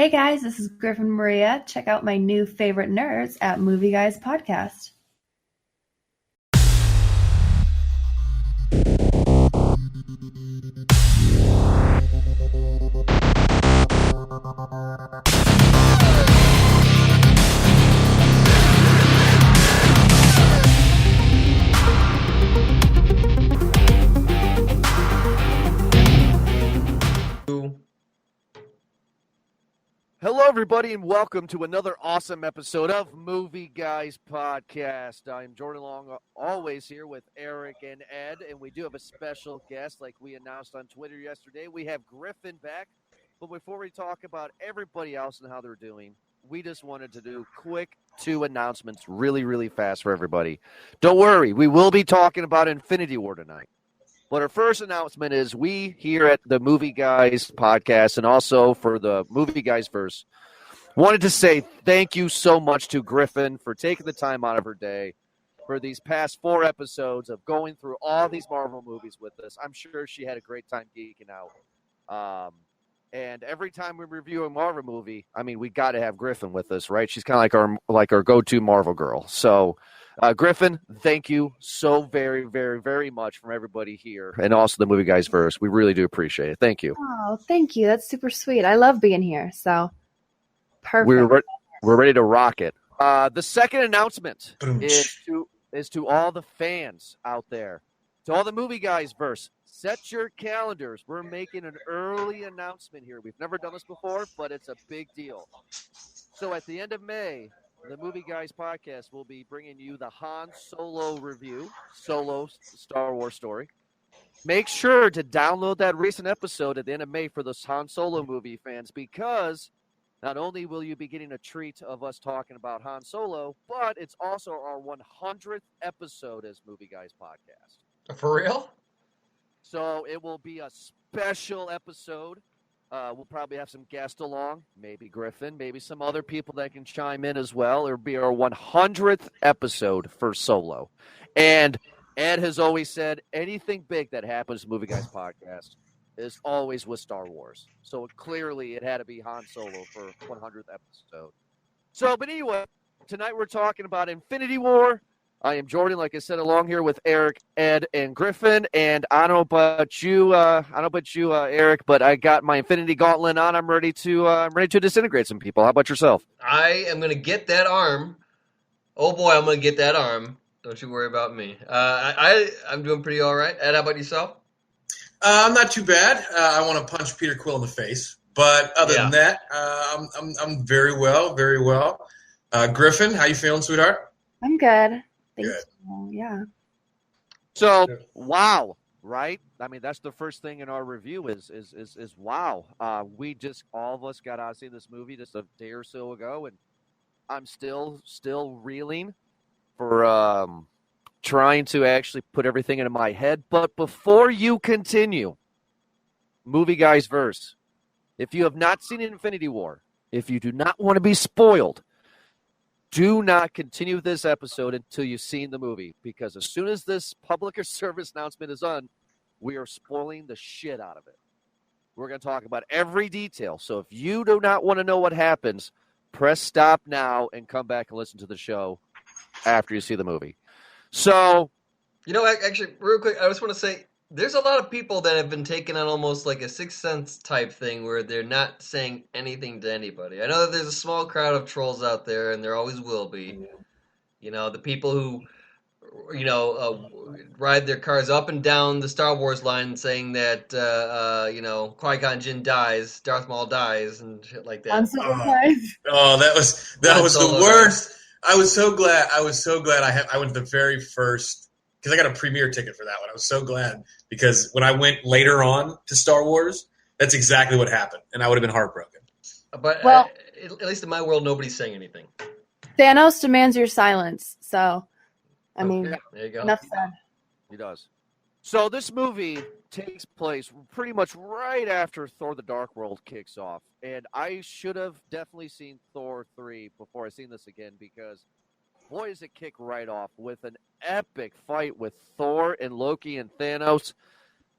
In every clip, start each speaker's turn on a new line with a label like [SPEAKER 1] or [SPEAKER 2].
[SPEAKER 1] Hey guys, this is Griffin Maria. Check out my new favorite nerds at Movie Guys Podcast.
[SPEAKER 2] Hello, everybody, and welcome to another awesome episode of Movie Guys Podcast. I'm Jordan Long, always here with Eric and Ed, and we do have a special guest like we announced on Twitter yesterday. We have Griffin back, but before we talk about everybody else and how they're doing, we just wanted to do quick two announcements really fast for everybody. Don't worry, we will be talking about Infinity War tonight. But our first announcement is we here at the Movie Guys Podcast and also for the Movie Guys Verse wanted to say thank you so much to Griffin for taking the time out of her day for these past 4 episodes of going through all these Marvel movies with us. I'm sure she had a great time geeking out. And every time we review a Marvel movie, I mean, we got to have Griffin with us, right? She's kind of like our go-to Marvel girl. So, Griffin, thank you so very much from everybody here and also the Movie Guys Verse. We really do appreciate it. Thank you.
[SPEAKER 1] Oh, thank you. That's super sweet. I love being here. So, perfect.
[SPEAKER 2] We're ready to rock it. The second announcement is to all the fans out there, to all the Movie Guys Verse. Set your calendars. We're making an early announcement here. We've never done this before, but it's a big deal. So at the end of May, the Movie Guys Podcast will be bringing you the Han Solo review, Solo Star Wars story. Make sure to download that recent episode at the end of May for the Han Solo movie fans, because not only will you be getting a treat of us talking about Han Solo, but it's also our 100th episode as Movie Guys Podcast.
[SPEAKER 3] For real?
[SPEAKER 2] So it will be a special episode. We'll probably have some guests along, maybe Griffin, maybe some other people that can chime in as well. It'll be our 100th episode for Solo. And Ed has always said anything big that happens to Movie Guys Podcast is always with Star Wars. So clearly it had to be Han Solo for 100th episode. So, but anyway, tonight we're talking about Infinity War. I am Jordan, like I said, along here with Eric, Ed, and Griffin. And I don't know about you, Eric, but I got my Infinity Gauntlet on. I'm ready to disintegrate some people. How about yourself?
[SPEAKER 3] I am going to get that arm. Oh boy, I'm going to get that arm. Don't you worry about me. I'm doing pretty all right. Ed, how about yourself?
[SPEAKER 4] I'm not too bad. I want to punch Peter Quill in the face, but other than that, I'm very well. Griffin, how you feeling, sweetheart?
[SPEAKER 1] I'm good.
[SPEAKER 4] Good.
[SPEAKER 1] Yeah.
[SPEAKER 2] So, wow, right? I mean, that's the first thing in our review is wow. We just, all of us got out to see this movie just a day or so ago, and I'm still reeling for trying to actually put everything into my head. But before you continue, Movie Guys Verse, if you have not seen Infinity War, if you do not want to be spoiled, do not continue this episode until you've seen the movie, because as soon as this public service announcement is on, we are spoiling the shit out of it. We're going to talk about every detail. So if you do not want to know what happens, press stop now and come back and listen to the show after you see the movie. So,
[SPEAKER 3] You know, actually, real quick, I just want to say, there's a lot of people that have been taking on almost like a Sixth Sense type thing where they're not saying anything to anybody. I know that there's a small crowd of trolls out there, and there always will be. You know, the people who, ride their cars up and down the Star Wars line saying that, Qui-Gon Jinn dies, Darth Maul dies, and shit like that.
[SPEAKER 1] I'm so surprised.
[SPEAKER 4] That was the worst. I was so glad I went to the very first, because I got a premiere ticket for that one. I was so glad, because when I went later on to Star Wars, that's exactly what happened, and I would have been heartbroken.
[SPEAKER 3] But at least in my world, nobody's saying anything.
[SPEAKER 1] Thanos demands your silence. So, I mean,
[SPEAKER 3] there you go.
[SPEAKER 1] enough said.
[SPEAKER 2] he does. So this movie takes place pretty much right after Thor: The Dark World kicks off. And I should have definitely seen Thor 3 before I seen this again, because boy, does it kick right off with an epic fight with Thor and Loki and Thanos.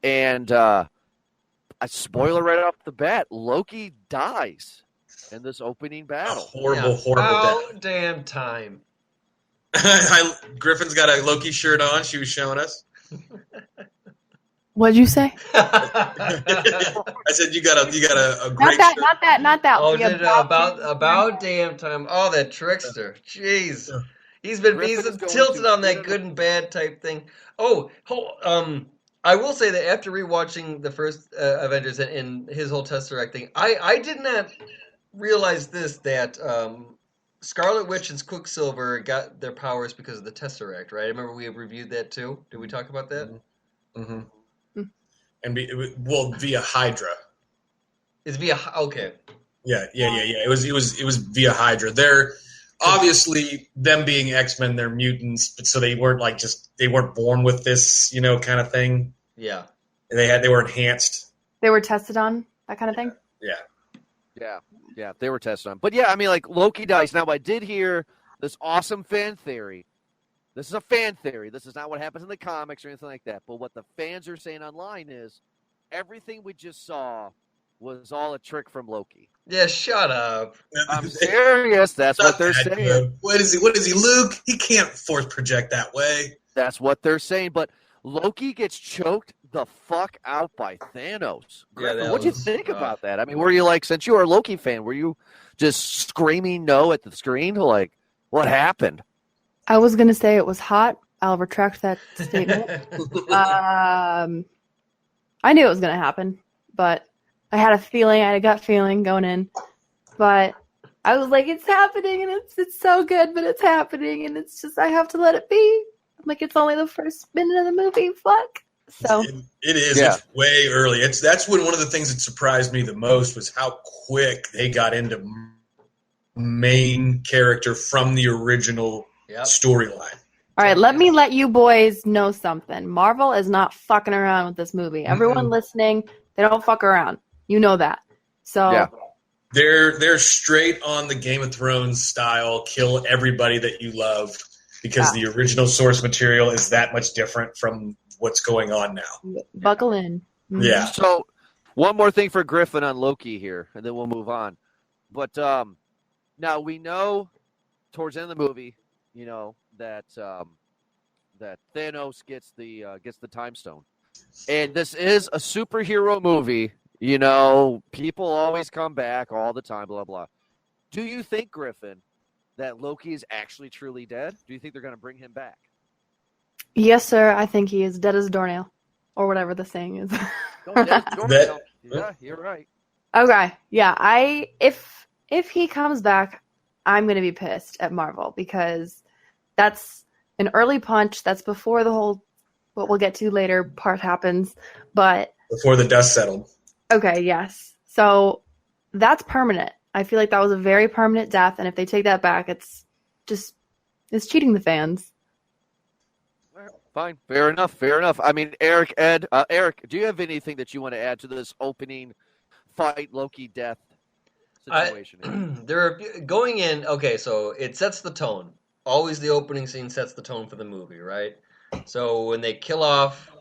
[SPEAKER 2] And a spoiler right off the bat, Loki dies. in this opening
[SPEAKER 4] A
[SPEAKER 2] battle.
[SPEAKER 4] horrible death.
[SPEAKER 3] About damn time.
[SPEAKER 4] Griffin's got a Loki shirt on. She was showing us.
[SPEAKER 1] What'd you say?
[SPEAKER 4] I said you got a great
[SPEAKER 1] Not
[SPEAKER 4] shirt.
[SPEAKER 1] not that.
[SPEAKER 3] Oh,
[SPEAKER 1] The
[SPEAKER 3] did about damn time. Oh, that trickster. Jeez. He's
[SPEAKER 2] Griffin's going
[SPEAKER 3] tilted
[SPEAKER 2] to
[SPEAKER 3] on that
[SPEAKER 2] put it
[SPEAKER 3] good and bad type thing. I will say that after rewatching the first Avengers and his whole Tesseract thing, I did not realize that Scarlet Witch and Quicksilver got their powers because of the Tesseract, right? I remember we reviewed that too. Did we talk about that?
[SPEAKER 4] Mm-hmm. And via Hydra.
[SPEAKER 3] It's via okay.
[SPEAKER 4] Yeah. It was via Hydra. They're obviously them being X-Men. They're mutants, but so they weren't they weren't born with this, kind of thing.
[SPEAKER 3] Yeah.
[SPEAKER 4] They were enhanced.
[SPEAKER 1] They were tested on, that kind of thing.
[SPEAKER 2] Yeah, they were tested on. But yeah, I mean, like Loki dies. Now, I did hear this awesome fan theory. This is a fan theory. This is not what happens in the comics or anything like that. But what the fans are saying online is everything we just saw was all a trick from Loki.
[SPEAKER 3] Yeah, shut up.
[SPEAKER 2] I'm serious. That's what they're saying.
[SPEAKER 4] What is he, Luke? He can't force project that way.
[SPEAKER 2] That's what they're saying. But Loki gets choked the fuck out by Thanos.
[SPEAKER 3] Yeah,
[SPEAKER 2] what'd you think about that? I mean, were you like, since you were a Loki fan, were you just screaming no at the screen? Like, what happened?
[SPEAKER 1] I was going to say it was hot. I'll retract that statement. I knew it was going to happen, but I had a gut feeling going in. But I was like, it's happening, and it's so good, but it's happening, and it's just, I have to let it be. I'm like, it's only the first minute of the movie. Fuck. So
[SPEAKER 4] it is.
[SPEAKER 2] Yeah.
[SPEAKER 4] It's way early. That's when one of the things that surprised me the most was how quick they got into main character from the original storyline.
[SPEAKER 1] all right, let me let you boys know something. Marvel is not fucking around with this movie. Everyone listening, they don't fuck around. You know that. So
[SPEAKER 2] Yeah.
[SPEAKER 4] They're straight on the Game of Thrones style, kill everybody that you loved, because the original source material is that much different from what's going on now.
[SPEAKER 1] buckle in. Mhm.
[SPEAKER 4] Yeah.
[SPEAKER 2] So, one more thing for Griffin on Loki here, and then we'll move on. But now we know towards the end of the movie, that that Thanos gets the Time Stone, and this is a superhero movie. People always come back all the time. Blah blah. Do you think, Griffin, that Loki is actually truly dead? Do you think they're going to bring him back?
[SPEAKER 1] Yes, sir. I think he is dead as a doornail, or whatever the saying is.
[SPEAKER 2] Yeah, you're right.
[SPEAKER 1] Okay. Yeah. If he comes back, I'm going to be pissed at Marvel, because that's an early punch. That's before the whole, what we'll get to later, part happens. But
[SPEAKER 4] Before the dust settled.
[SPEAKER 1] okay, yes. So that's permanent. I feel like that was a very permanent death, and if they take that back, it's cheating the fans.
[SPEAKER 2] Fine. Fair enough. I mean, Eric, Ed, Eric, do you have anything that you want to add to this opening fight Loki death situation?
[SPEAKER 3] Going in. Okay, so it sets the tone. Always the opening scene sets the tone for the movie, right? So when they kill off,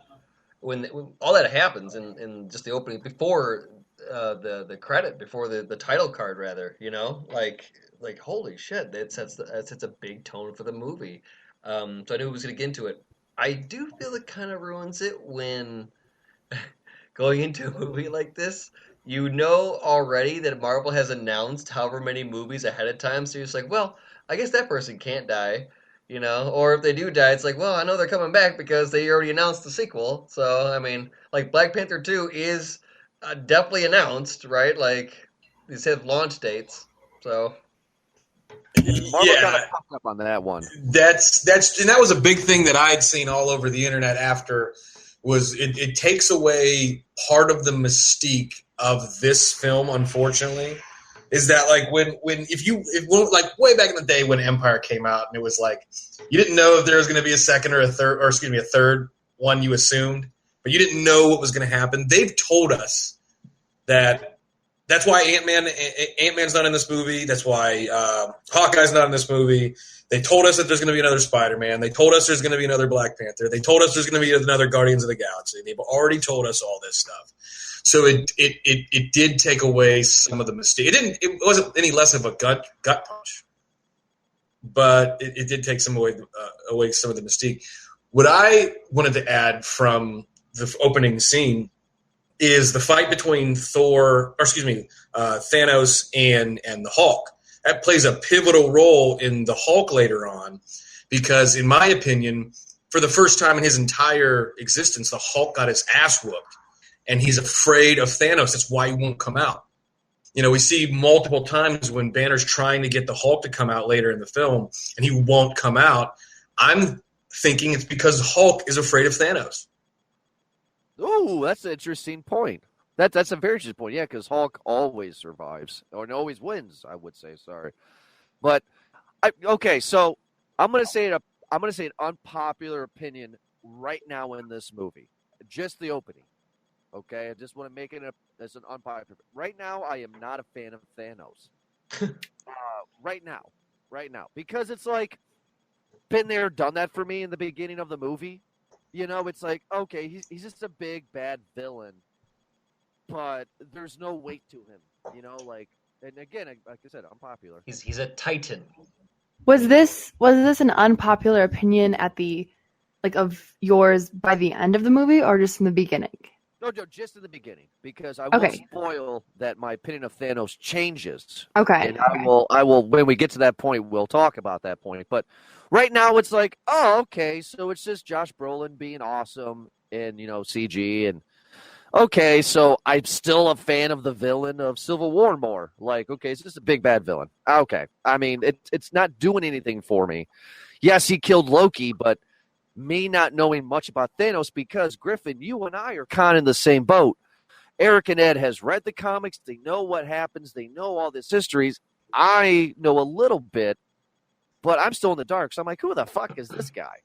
[SPEAKER 3] when all that happens in just the opening before the credit, before the title card, rather, like holy shit, that sets a big tone for the movie. So I knew it was going to get into it. I do feel it kind of ruins it when going into a movie like this, already that Marvel has announced however many movies ahead of time. So you're just like, well, I guess that person can't die, Or if they do die, it's like, well, I know they're coming back because they already announced the sequel. So, I mean, like Black Panther 2 is definitely announced, right? Like, these have launch dates. So...
[SPEAKER 2] Marvel kind of popped up on that one.
[SPEAKER 4] That's and that was a big thing that I had seen all over the internet after, was it takes away part of the mystique of this film, unfortunately. Is that like when like way back in the day when Empire came out, and it was like you didn't know if there was going to be a second or a third one, you assumed, but you didn't know what was going to happen. They've told us that. That's why Ant-Man's not in this movie. That's why Hawkeye's not in this movie. They told us that there's going to be another Spider-Man. They told us there's going to be another Black Panther. They told us there's going to be another Guardians of the Galaxy. They've already told us all this stuff. So it did take away some of the mystique. It wasn't any less of a gut punch, but it did take some away some of the mystique. What I wanted to add from the opening scene is the fight between Thanos and the Hulk. That plays a pivotal role in the Hulk later on, because in my opinion, for the first time in his entire existence, the Hulk got his ass whooped, and he's afraid of Thanos. That's why he won't come out. You know, we see multiple times when Banner's trying to get the Hulk to come out later in the film, and he won't come out. I'm thinking it's because Hulk is afraid of Thanos.
[SPEAKER 2] Oh, that's an interesting point. That's a very interesting point. Yeah, because Hulk always survives or always wins. I would say, sorry, but so I'm gonna say an unpopular opinion right now in this movie, just the opening. Okay, I just want to make it as an unpopular. Right now, I am not a fan of Thanos. Right now, because it's like been there, done that for me in the beginning of the movie. You know, it's like, okay, he's just a big bad villain, but there's no weight to him. You know, like, and again, like I said, unpopular.
[SPEAKER 3] He's a titan.
[SPEAKER 1] Was this an unpopular opinion of yours by the end of the movie, or just in the beginning?
[SPEAKER 2] No, just in the beginning, because I will spoil that my opinion of Thanos changes.
[SPEAKER 1] Okay.
[SPEAKER 2] And I will when we get to that point, we'll talk about that point. But right now, it's like, oh, okay, so it's just Josh Brolin being awesome and, CG. And, okay, so I'm still a fan of the villain of Civil War more. Like, okay, it's just a big bad villain. Okay. I mean, it's not doing anything for me. Yes, he killed Loki, but me not knowing much about Thanos, because Griffin, you and I are kind of in the same boat. Eric and Ed has read the comics. They know what happens. They know all this histories. I know a little bit, but I'm still in the dark. So I'm like, who the fuck is this guy?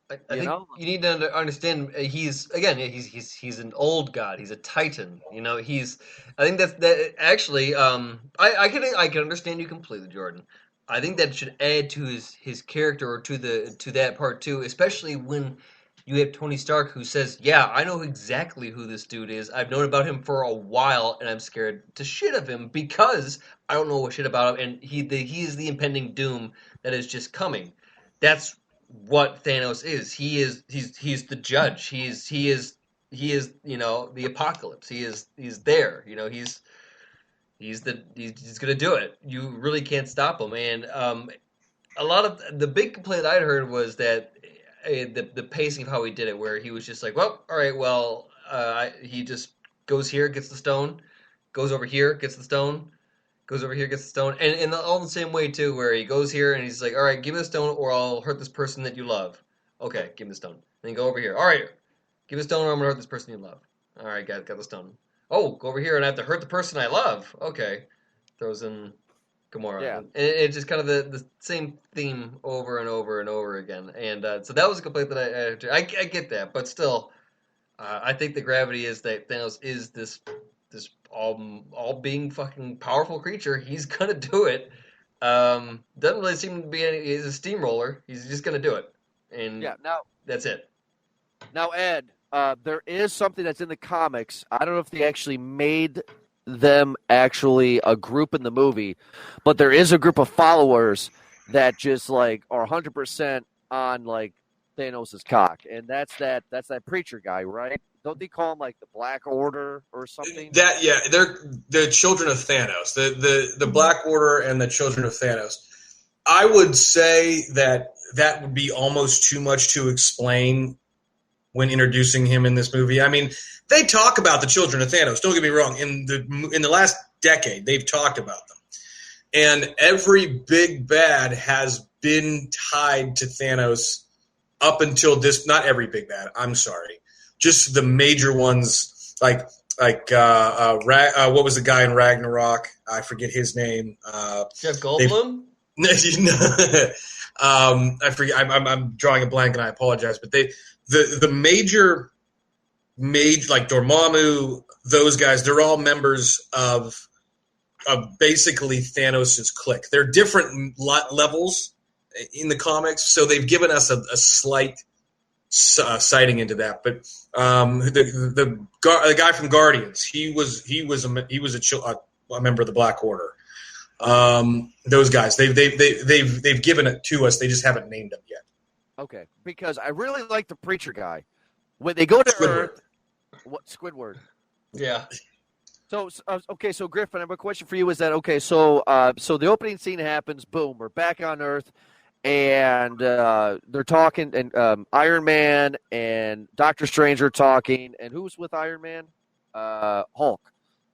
[SPEAKER 3] I think you need to understand. He's an old god. He's a titan. I think that actually. I can understand you completely, Jordan. I think that should add to his character, or to that part too, especially when you have Tony Stark, who says, "Yeah, I know exactly who this dude is. I've known about him for a while, and I'm scared to shit of him because I don't know shit about him, and he is the impending doom that is just coming." That's what Thanos is. He's the judge. He is the apocalypse. He's there. He's gonna do it. You really can't stop him. And a lot of the big complaint I'd heard was that the pacing of how he did it, where he was just like, well, all right, well, he just goes here, gets the stone, goes over here, gets the stone, goes over here, gets the stone, and all the same way too, where he goes here and he's like, all right, give me the stone or I'll hurt this person that you love. Okay, give me the stone. Then go over here. All right, give me the stone or I'm gonna hurt this person you love. All right, got the stone. Oh, go over here and I have to hurt the person I love. Okay. Throws in Gamora.
[SPEAKER 2] Yeah.
[SPEAKER 3] And it's just kind of the same theme over and over and over again. And so that was a complaint that I get that. But still, I think the gravity is that Thanos is this all being fucking powerful creature. He's going to do it. Doesn't really seem to be he's a steamroller. He's just going to do it. And that's it.
[SPEAKER 2] Now, Ed, there is something that's in the comics. I don't know if they actually made them actually a group in the movie, but there is a group of followers that just are 100% on Thanos' cock, and that's that preacher guy, right? Don't they call him the Black Order or something?
[SPEAKER 4] They're the children of Thanos, the Black Order and the children of Thanos. I would say that would be almost too much to explain when introducing him in this movie. I mean, they talk about the children of Thanos. Don't get me wrong. In the last decade, they've talked about them. And every big bad has been tied to Thanos up until this. Not every big bad. I'm sorry. Just the major ones, what was the guy in Ragnarok? I forget his name.
[SPEAKER 3] Jeff Goldblum?
[SPEAKER 4] I forget. I'm drawing a blank, and I apologize. But the major like Dormammu, those guys, they're all members of basically Thanos' clique. They're different levels in the comics, so they've given us a slight sighting into that. But the guy from Guardians, he was a member of the Black Order. Those guys, they've given it to us. They just haven't named them yet.
[SPEAKER 2] Okay, because I really like the preacher guy. When they go to
[SPEAKER 4] Squidward.
[SPEAKER 2] Earth, what Squidward?
[SPEAKER 3] Yeah.
[SPEAKER 2] So okay, so Griffin, I have a question for you. Is that okay? So the opening scene happens. Boom, we're back on Earth, and they're talking, and Iron Man and Doctor Strange are talking, and who's with Iron Man? Hulk.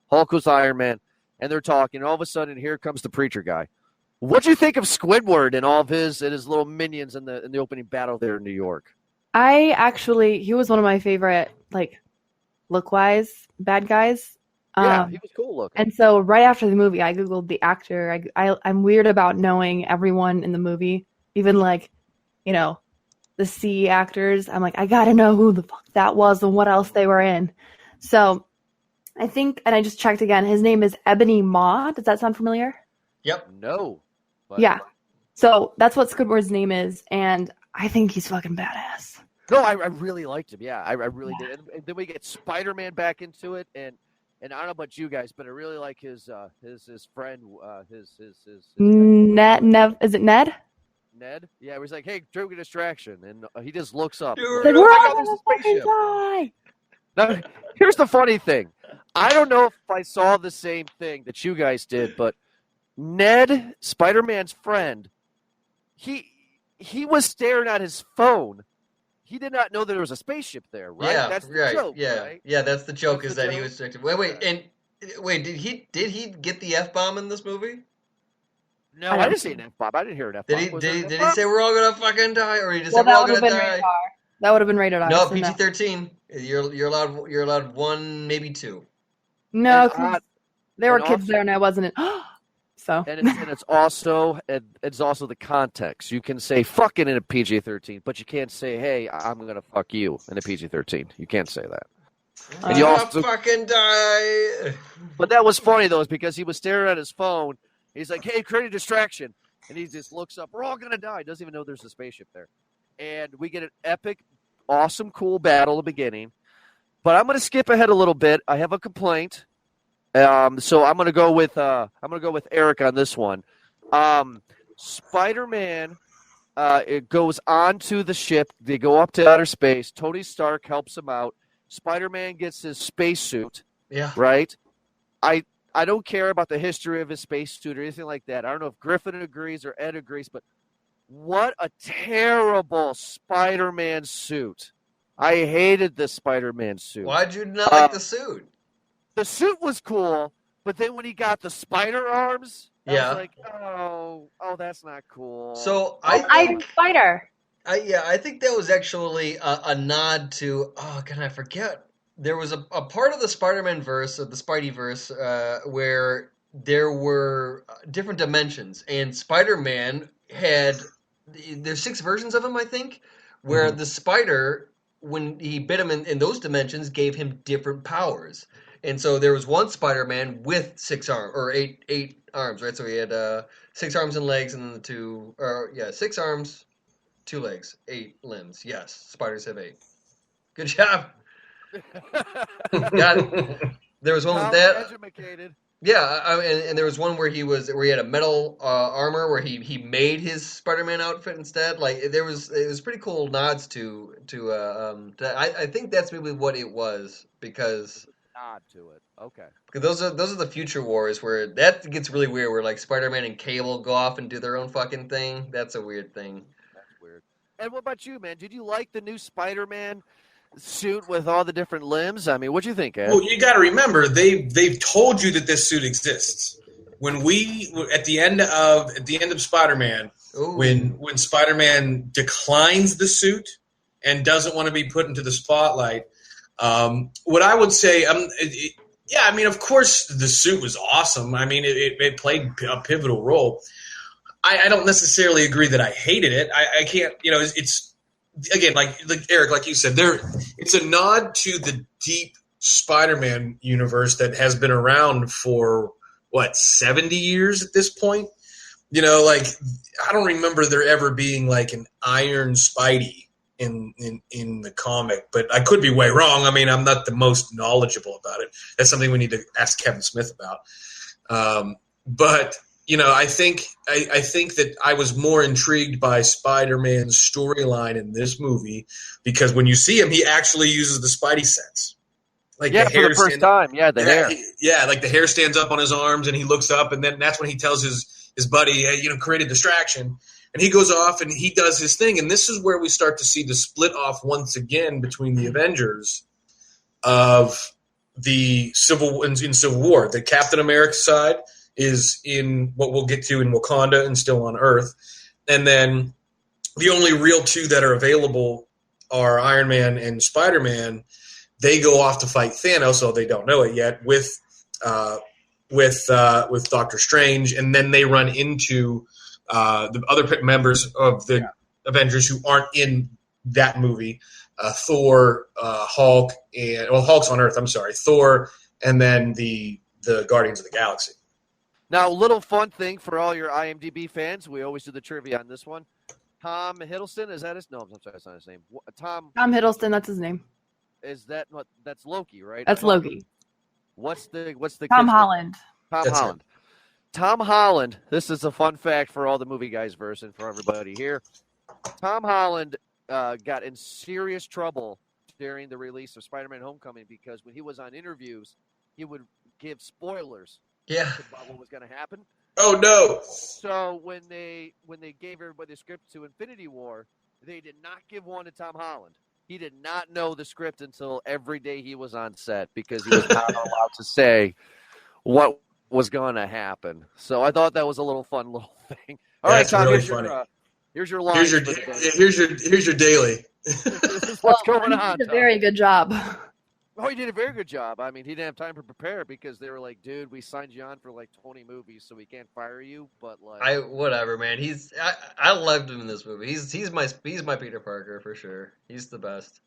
[SPEAKER 2] Hulk was Iron Man, and they're talking. And all of a sudden, here comes the preacher guy. What do you think of Squidward and all of his little minions in the opening battle there in New York?
[SPEAKER 1] He was one of my favorite, like, look-wise bad guys.
[SPEAKER 2] Yeah, he was cool looking.
[SPEAKER 1] And so right after the movie, I Googled the actor. I'm weird about knowing everyone in the movie, even like, the C actors. I'm like, I got to know who the fuck that was and what else they were in. So I think, and I just checked again, his name is Ebony Maw. Does that sound familiar?
[SPEAKER 3] Yep.
[SPEAKER 2] No. But,
[SPEAKER 1] Yeah. So that's what Squidward's name is, and I think he's fucking badass.
[SPEAKER 2] No, I really liked him. Yeah, I really did. And then we get Spider-Man back into it, and I don't know about you guys, but I really like his friend, his
[SPEAKER 1] Ned. Is it Ned?
[SPEAKER 2] Ned. Yeah, he's like, hey, drink a distraction, and he just looks up.
[SPEAKER 3] Dude,
[SPEAKER 1] Like,
[SPEAKER 2] Oh
[SPEAKER 1] we're
[SPEAKER 2] my
[SPEAKER 1] all
[SPEAKER 2] God, there's a
[SPEAKER 1] gonna fucking
[SPEAKER 2] spaceship.
[SPEAKER 1] die.
[SPEAKER 2] Now, here's the funny thing. I don't know if I saw the same thing that you guys did, but Ned, Spider-Man's friend, he was staring at his phone. He did not know that there was a spaceship there, right?
[SPEAKER 3] Yeah,
[SPEAKER 2] That's the
[SPEAKER 3] right.
[SPEAKER 2] joke,
[SPEAKER 3] Yeah,
[SPEAKER 2] right?
[SPEAKER 3] yeah. That's the joke.
[SPEAKER 2] That's
[SPEAKER 3] Is
[SPEAKER 2] the
[SPEAKER 3] that he
[SPEAKER 2] joke?
[SPEAKER 3] was distracted. Wait. Did he get the F-bomb in this movie?
[SPEAKER 2] No,
[SPEAKER 1] I
[SPEAKER 2] I
[SPEAKER 1] don't
[SPEAKER 2] didn't see an F-bomb. I didn't hear an
[SPEAKER 3] Did
[SPEAKER 2] F-bomb.
[SPEAKER 3] he?
[SPEAKER 2] Was there an
[SPEAKER 3] Did he
[SPEAKER 2] F-bomb?
[SPEAKER 3] say we're all gonna fucking die, or he just
[SPEAKER 1] Well,
[SPEAKER 3] said we're
[SPEAKER 1] that
[SPEAKER 3] all
[SPEAKER 1] would have
[SPEAKER 3] gonna
[SPEAKER 1] been rated
[SPEAKER 3] die?
[SPEAKER 1] R. That would have been rated R.
[SPEAKER 3] No,
[SPEAKER 1] so
[SPEAKER 3] PG-13. You're allowed one, maybe two.
[SPEAKER 1] No,
[SPEAKER 2] And,
[SPEAKER 1] 'cause there were
[SPEAKER 2] and
[SPEAKER 1] kids
[SPEAKER 2] also-
[SPEAKER 1] there, and I wasn't in. So
[SPEAKER 2] And it's also the context. You can say fucking in a PG-13, but you can't say, hey, I'm gonna fuck you in a PG-13. You can't say that. And you
[SPEAKER 3] We're
[SPEAKER 2] also-
[SPEAKER 3] gonna fucking die.
[SPEAKER 2] But that was funny though, is because he was staring at his phone. He's like, hey, create a distraction, and he just looks up. We're all gonna die. Doesn't even know there's a spaceship there. And we get an epic, awesome, cool battle at the beginning. But I'm gonna skip ahead a little bit. I have a complaint. So I'm gonna go with Eric on this one. Spider-Man it goes onto the ship. They go up to outer space. Tony Stark helps him out. Spider-Man gets his spacesuit,
[SPEAKER 3] Yeah.
[SPEAKER 2] right? I don't care about the history of his spacesuit or anything like that. I don't know if Griffin agrees or Ed agrees, but what a terrible Spider-Man suit. I hated this Spider-Man suit.
[SPEAKER 3] Why'd you not like the suit?
[SPEAKER 2] The suit was cool, but then when he got the spider arms, I
[SPEAKER 3] Yeah.
[SPEAKER 2] was like, oh, that's not cool.
[SPEAKER 3] So
[SPEAKER 1] Iron
[SPEAKER 3] I think,
[SPEAKER 1] Spider.
[SPEAKER 3] I think that was actually a nod to. Oh, can I forget? There was a part of the Spider-Man verse, of the Spideyverse, where there were different dimensions, and Spider-Man had. There's 6 versions of him, I think, where the spider, when he bit him in those dimensions, gave him different powers. And so there was one Spider-Man with 6 arms, or eight arms, right? So he had 6 arms and legs, and then 6 arms, 2 legs, 8 limbs. Yes, spiders have 8. Good job. Got it. There was one with that.
[SPEAKER 2] Educated.
[SPEAKER 3] Yeah, and there was one where he had a metal armor where he made his Spider-Man outfit instead. Like it was pretty cool nods to I think that's maybe what it was because
[SPEAKER 2] Nod to it. Okay.
[SPEAKER 3] those are the future wars where that gets really weird where like Spider-Man and Cable go off and do their own fucking thing. That's a weird thing.
[SPEAKER 2] That's weird. And what about you, man? Did you like the new Spider-Man suit with all the different limbs? I mean, what'd you think, Ed?
[SPEAKER 4] Well, you got to remember they've told you that this suit exists. When at the end of Spider-Man,
[SPEAKER 3] Ooh.
[SPEAKER 4] when Spider-Man declines the suit and doesn't want to be put into the spotlight, what I would say, I mean, of course the suit was awesome. I mean, it played a pivotal role. I don't necessarily agree that I hated it. I can't, it's again, like Eric, like you said, it's a nod to the deep Spider-Man universe that has been around for 70 years at this point. Like I don't remember there ever being like an Iron Spidey in the comic, but I could be way wrong. I mean, I'm not the most knowledgeable about it. That's something we need to ask Kevin Smith about. But I think that I was more intrigued by Spider-Man's storyline in this movie because when you see him, he actually uses the Spidey sense. Like
[SPEAKER 2] for the first time. Yeah, the hair.
[SPEAKER 4] Like the hair stands up on his arms, and he looks up, and then that's when he tells his buddy, hey, create a distraction. And he goes off, and he does his thing. And this is where we start to see the split off once again between the Avengers of the Civil War. The Captain America side is in what we'll get to in Wakanda and still on Earth. And then the only real two that are available are Iron Man and Spider-Man. They go off to fight Thanos, although they don't know it yet, with Doctor Strange, and then they run into the other members of the Avengers who aren't in that movie, Thor, Hulk, and Hulk's on Earth. I'm sorry, Thor, and then the Guardians of the Galaxy.
[SPEAKER 2] Now, a little fun thing for all your IMDb fans. We always do the trivia on this one. Tom Hiddleston, is that his? No, I'm sorry, that's not his name. Tom
[SPEAKER 1] Hiddleston, that's his name.
[SPEAKER 2] Is that what? That's Loki, right?
[SPEAKER 1] That's Loki.
[SPEAKER 2] What's the
[SPEAKER 1] Tom Holland?
[SPEAKER 2] Tom
[SPEAKER 4] That's
[SPEAKER 2] Holland. Tom Holland. This is a fun fact for all the movie guys verse and for everybody here. Tom Holland got in serious trouble during the release of Spider-Man: Homecoming because when he was on interviews, he would give spoilers about what was going to happen.
[SPEAKER 4] Oh no!
[SPEAKER 2] So when they gave everybody the script to Infinity War, they did not give one to Tom Holland. He did not know the script until every day he was on set because he was not allowed to say what was going to happen. So I thought that was a little fun little thing. All right, Tom,
[SPEAKER 4] really
[SPEAKER 2] here's your line.
[SPEAKER 4] Here's your daily.
[SPEAKER 2] What's going on?
[SPEAKER 1] He did a very good job.
[SPEAKER 2] Oh, he did a very good job. I mean, he didn't have time to prepare because they were like, dude, we signed you on for like 20 movies, so we can't fire you. But like,
[SPEAKER 3] whatever, man. I loved him in this movie. He's my Peter Parker for sure. He's the best.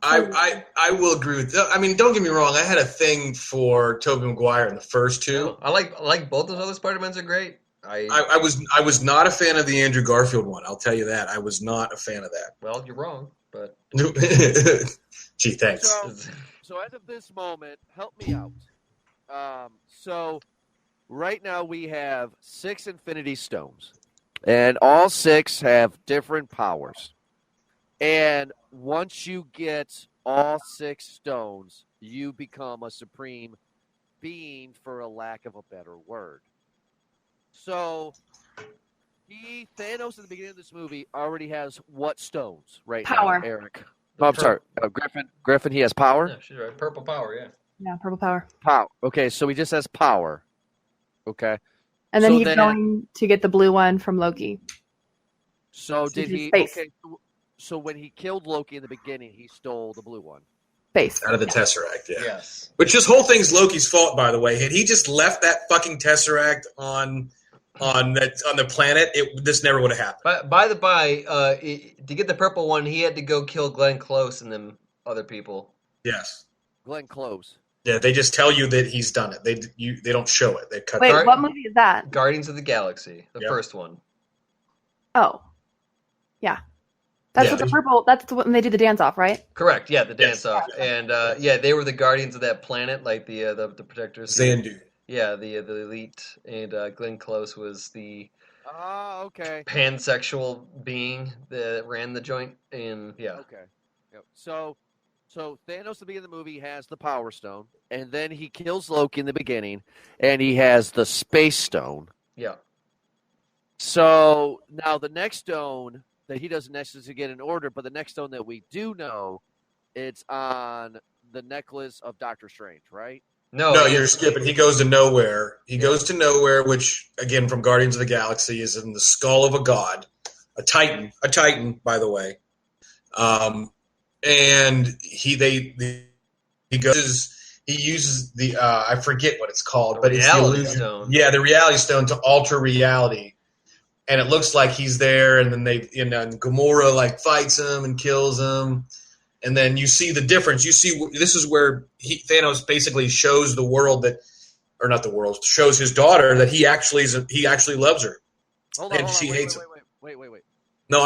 [SPEAKER 4] I will agree with that. I mean, don't get me wrong. I had a thing for Tobey Maguire in the first two.
[SPEAKER 3] I like both those other Spider-Mans are great.
[SPEAKER 4] I was not a fan of the Andrew Garfield one. I'll tell you that. I was not a fan of that.
[SPEAKER 3] Well, you're wrong, but
[SPEAKER 4] gee, thanks.
[SPEAKER 2] So as of this moment, help me out. So right now we have 6 Infinity Stones, and all 6 have different powers. And once you get all 6 stones, you become a supreme being, for a lack of a better word. So Thanos at the beginning of this movie already has what stones right
[SPEAKER 1] Power.
[SPEAKER 2] now, Eric? Oh, I'm sorry. Griffin, he has power?
[SPEAKER 3] Yeah, she's right. Purple power, yeah.
[SPEAKER 1] Yeah, purple power.
[SPEAKER 2] Power. Okay, so he just has power. Okay.
[SPEAKER 1] And then he's going to get the blue one from Loki.
[SPEAKER 2] So did he?
[SPEAKER 1] Space.
[SPEAKER 2] Okay. So when he killed Loki in the beginning, he stole the blue one.
[SPEAKER 1] Space.
[SPEAKER 4] Out of the Tesseract, yeah.
[SPEAKER 3] Yes.
[SPEAKER 4] Which this whole thing's Loki's fault, by the way. Had he just left that fucking Tesseract on the planet, this never would have happened.
[SPEAKER 3] By the by, to get the purple one, he had to go kill Glenn Close and them other people.
[SPEAKER 4] Yes.
[SPEAKER 2] Glenn Close.
[SPEAKER 4] Yeah, they just tell you that he's done it. They don't show it. They cut.
[SPEAKER 1] Wait, what movie is that?
[SPEAKER 3] Guardians of the Galaxy, the first one.
[SPEAKER 1] Oh, yeah. That's what the purple. That's when they do the dance off, right?
[SPEAKER 3] Correct. Yeah, the dance off, and they were the guardians of that planet, like the protectors.
[SPEAKER 4] Xandu.
[SPEAKER 3] Yeah, the elite, and Glenn Close was the pansexual being that ran the joint, and
[SPEAKER 2] Okay. Yep. So Thanos at the beginning of the movie has the Power Stone, and then he kills Loki in the beginning, and he has the Space Stone.
[SPEAKER 3] Yeah.
[SPEAKER 2] So now the next stone that he doesn't necessarily get in order, but the next stone that we do know, it's on the necklace of Doctor Strange, right?
[SPEAKER 3] No,
[SPEAKER 4] you're skipping. He goes to nowhere. He goes to nowhere, which again from Guardians of the Galaxy is in the skull of a god, a titan, by the way. And he uses the I forget what it's called, but it's the illusion.
[SPEAKER 3] Stone.
[SPEAKER 4] Yeah, the reality stone to alter reality. And it looks like he's there, and then and Gamora like fights him and kills him. And then you see the difference. You see, this is where Thanos basically shows the world shows his daughter that he actually loves her.
[SPEAKER 2] Hold on,
[SPEAKER 4] she hates him.
[SPEAKER 2] Wait.
[SPEAKER 4] No,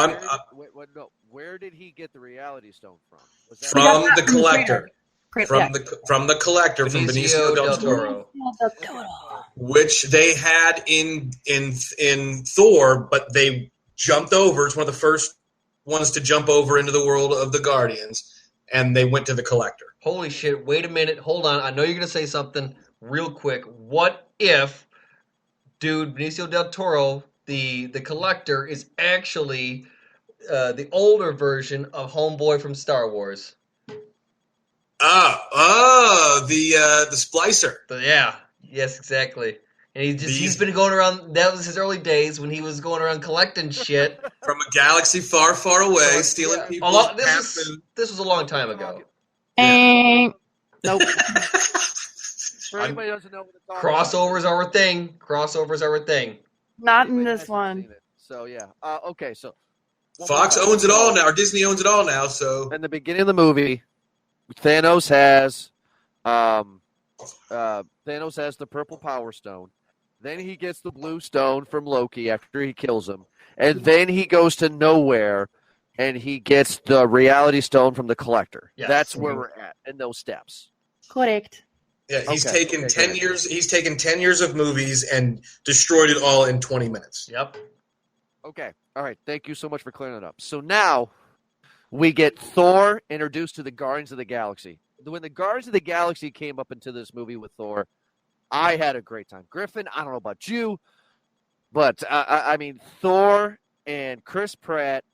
[SPEAKER 2] where did he get the reality stone from? Was that
[SPEAKER 4] From the collector.
[SPEAKER 1] Yeah.
[SPEAKER 4] From the collector, from Benicio del Toro, which they had in Thor, but they jumped over. It's one of the first ones to jump over into the world of the Guardians, and they went to the collector.
[SPEAKER 3] Holy shit! Wait a minute. Hold on. I know you're gonna say something real quick. What if, dude, Benicio del Toro, the collector, is actually the older version of Homeboy from Star Wars?
[SPEAKER 4] The splicer.
[SPEAKER 3] Yeah. Yes, exactly. And he's been going around. That was his early days when he was going around collecting shit
[SPEAKER 4] from a galaxy far, far away, stealing people.
[SPEAKER 3] This was a long time ago.
[SPEAKER 1] Nope.
[SPEAKER 2] For anybody who doesn't know what it's
[SPEAKER 3] Crossovers are a thing. Crossovers are a thing.
[SPEAKER 1] Not in this one.
[SPEAKER 2] So yeah. Okay. So
[SPEAKER 4] Fox owns it all now, or Disney owns it all now. So
[SPEAKER 2] in the beginning of the movie, Thanos has the purple power stone. Then he gets the blue stone from Loki after he kills him. And then he goes to nowhere and he gets the reality stone from the collector. Yes. That's where we're at in those steps.
[SPEAKER 1] Correct.
[SPEAKER 4] Yeah, he's taken 10 years. He's taken 10 years of movies and destroyed it all in 20 minutes.
[SPEAKER 3] Yep.
[SPEAKER 2] Okay. All right. Thank you so much for clearing that up. So now we get Thor introduced to the Guardians of the Galaxy. When the Guardians of the Galaxy came up into this movie with Thor, I had a great time. Griffin, I don't know about you, but I mean, Thor and Chris Pratt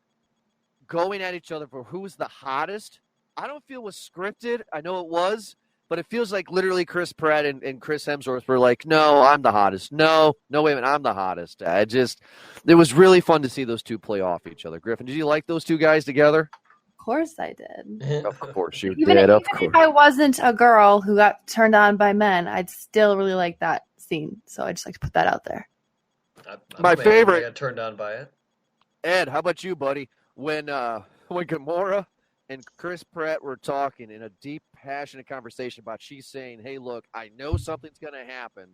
[SPEAKER 2] going at each other for who's the hottest, I don't feel was scripted. I know it was, but it feels like literally Chris Pratt and Chris Hemsworth were like, no, I'm the hottest. No, wait a minute, I'm the hottest. It was really fun to see those two play off each other. Griffin, did you like those two guys together?
[SPEAKER 1] Of course I did.
[SPEAKER 2] Of course you
[SPEAKER 1] did.
[SPEAKER 2] Of
[SPEAKER 1] even
[SPEAKER 2] course.
[SPEAKER 1] If I wasn't a girl who got turned on by men, I'd still really like that scene. So I just like to put that out there.
[SPEAKER 2] My favorite.
[SPEAKER 3] I got turned on by it.
[SPEAKER 2] Ed, how about you, buddy? When Gamora and Chris Pratt were talking in a deep, passionate conversation about she's saying, hey, look, I know something's going to happen.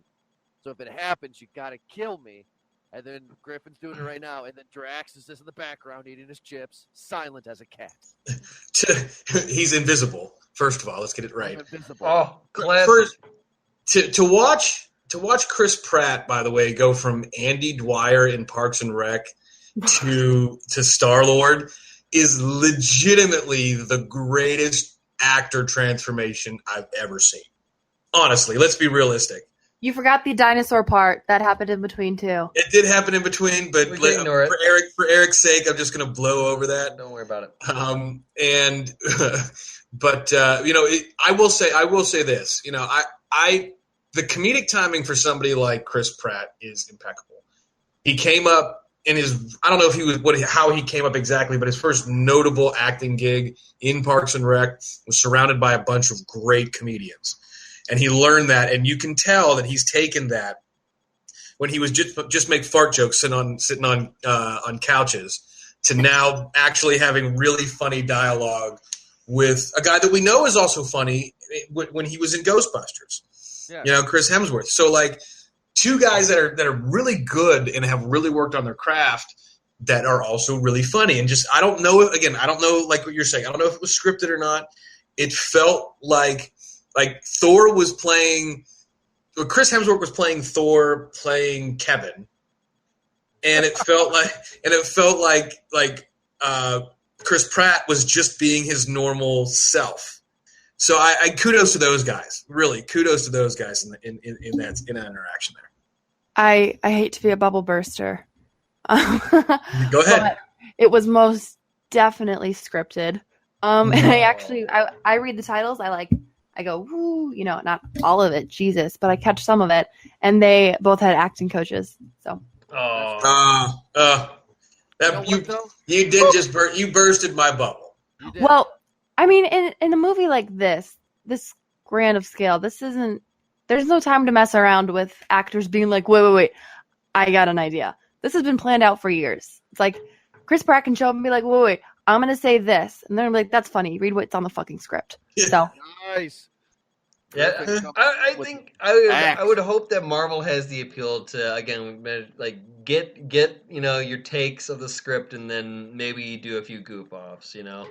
[SPEAKER 2] So if it happens, you got to kill me. And then Griffin's doing it right now. And then Drax is just in the background eating his chips, silent as a cat.
[SPEAKER 4] He's invisible. First of all, let's get it right.
[SPEAKER 2] Invisible.
[SPEAKER 3] Oh, classic.
[SPEAKER 4] First, to watch Chris Pratt, by the way, go from Andy Dwyer in Parks and Rec to Star-Lord is legitimately the greatest actor transformation I've ever seen. Honestly, let's be realistic.
[SPEAKER 1] You forgot the dinosaur part. That happened in between, too.
[SPEAKER 4] It did happen in between, but for Eric's sake, I'm just going to blow over that.
[SPEAKER 3] Don't worry about it.
[SPEAKER 4] I will say this. The comedic timing for somebody like Chris Pratt is impeccable. He came up in I don't know if how he came up exactly, but his first notable acting gig in Parks and Rec was surrounded by a bunch of great comedians. And he learned that, and you can tell that he's taken that when he was just make fart jokes sitting on couches to now actually having really funny dialogue with a guy that we know is also funny when he was in Ghostbusters. Yeah. Chris Hemsworth. So like two guys that are really good and have really worked on their craft that are also really funny. And just I don't know like what you're saying. I don't know if it was scripted or not. It felt like Thor was playing – Chris Hemsworth was playing Thor playing Kevin. And it felt like Chris Pratt was just being his normal self. So I kudos to those guys. Really, kudos to those guys in that interaction there.
[SPEAKER 1] I hate to be a bubble burster.
[SPEAKER 4] Go ahead.
[SPEAKER 1] It was most definitely scripted. And I read the titles. I go, woo, not all of it, Jesus, but I catch some of it. And they both had acting coaches. So.
[SPEAKER 4] You did you bursted my bubble.
[SPEAKER 1] Well, I mean, in a movie like this grand of scale, there's no time to mess around with actors being like, wait, I got an idea. This has been planned out for years. It's like Chris Pratt can show up and be like, wait, I'm going to say this. And they're like, that's funny. Read what's on the fucking script. So
[SPEAKER 2] nice. Griffin
[SPEAKER 3] Yeah,
[SPEAKER 2] comes
[SPEAKER 3] I
[SPEAKER 2] in with
[SPEAKER 3] think
[SPEAKER 2] axe.
[SPEAKER 3] I would hope that Marvel has the appeal to again like get your takes of the script and then maybe do a few goof offs.
[SPEAKER 1] Yeah,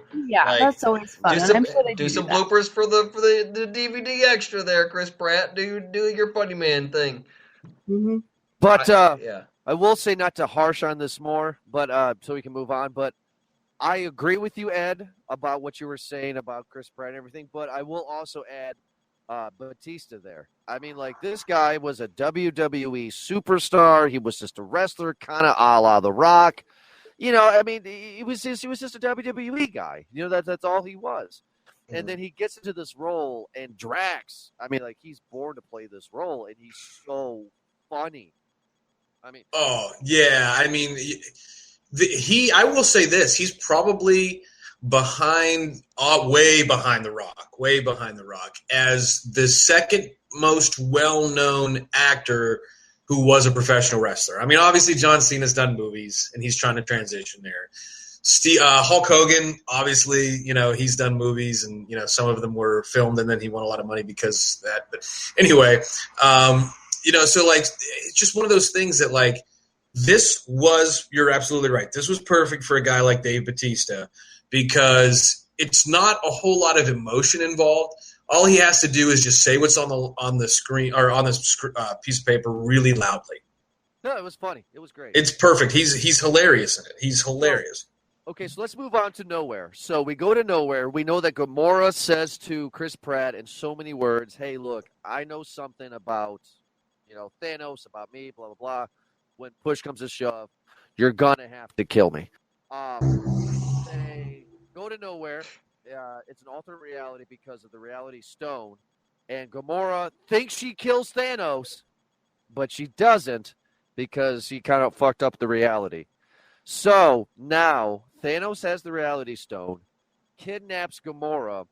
[SPEAKER 3] Like
[SPEAKER 1] that's always
[SPEAKER 3] do
[SPEAKER 1] fun, and I'm
[SPEAKER 3] some
[SPEAKER 1] sure they
[SPEAKER 3] do
[SPEAKER 1] do
[SPEAKER 3] some
[SPEAKER 1] that.
[SPEAKER 3] bloopers for the DVD extra there, Chris Pratt. Do your funny man thing.
[SPEAKER 1] Hmm.
[SPEAKER 2] But
[SPEAKER 3] Yeah.
[SPEAKER 2] I will say not to harsh on this more, but so we can move on. But I agree with you, Ed, about what you were saying about Chris Pratt and everything. But I will also add Batista there. I mean, like this guy was a WWE superstar. He was just a wrestler, kind of a la The Rock. I mean, he was just a WWE guy. That's all he was. And then he gets into this role, and Drax. I mean, like he's born to play this role, and he's so funny. I mean,
[SPEAKER 4] Oh yeah, I mean, I will say this: he's probably way behind the Rock, as the second most well-known actor who was a professional wrestler. I mean, obviously John Cena's done movies, and he's trying to transition there. Hulk Hogan, obviously, he's done movies, and some of them were filmed, and then he won a lot of money because of that. But anyway, so like it's just one of those things that like you're absolutely right. This was perfect for a guy like Dave Bautista because it's not a whole lot of emotion involved. All he has to do is just say what's on the screen or on this piece of paper really loudly.
[SPEAKER 2] no, it was funny. It was great.
[SPEAKER 4] It's perfect. He's hilarious in it. He's hilarious.
[SPEAKER 2] Okay, so let's move on to Nowhere. So we go to Nowhere. We know that Gamora says to Chris Pratt in so many words, "Hey, look, I know something about, Thanos, about me, blah blah blah. When push comes to shove, you're gonna have to kill me." They go to Nowhere. It's an alternate reality because of the Reality Stone, and Gamora thinks she kills Thanos, but she doesn't because he kind of fucked up the reality. So now Thanos has the Reality Stone, kidnaps Gamora,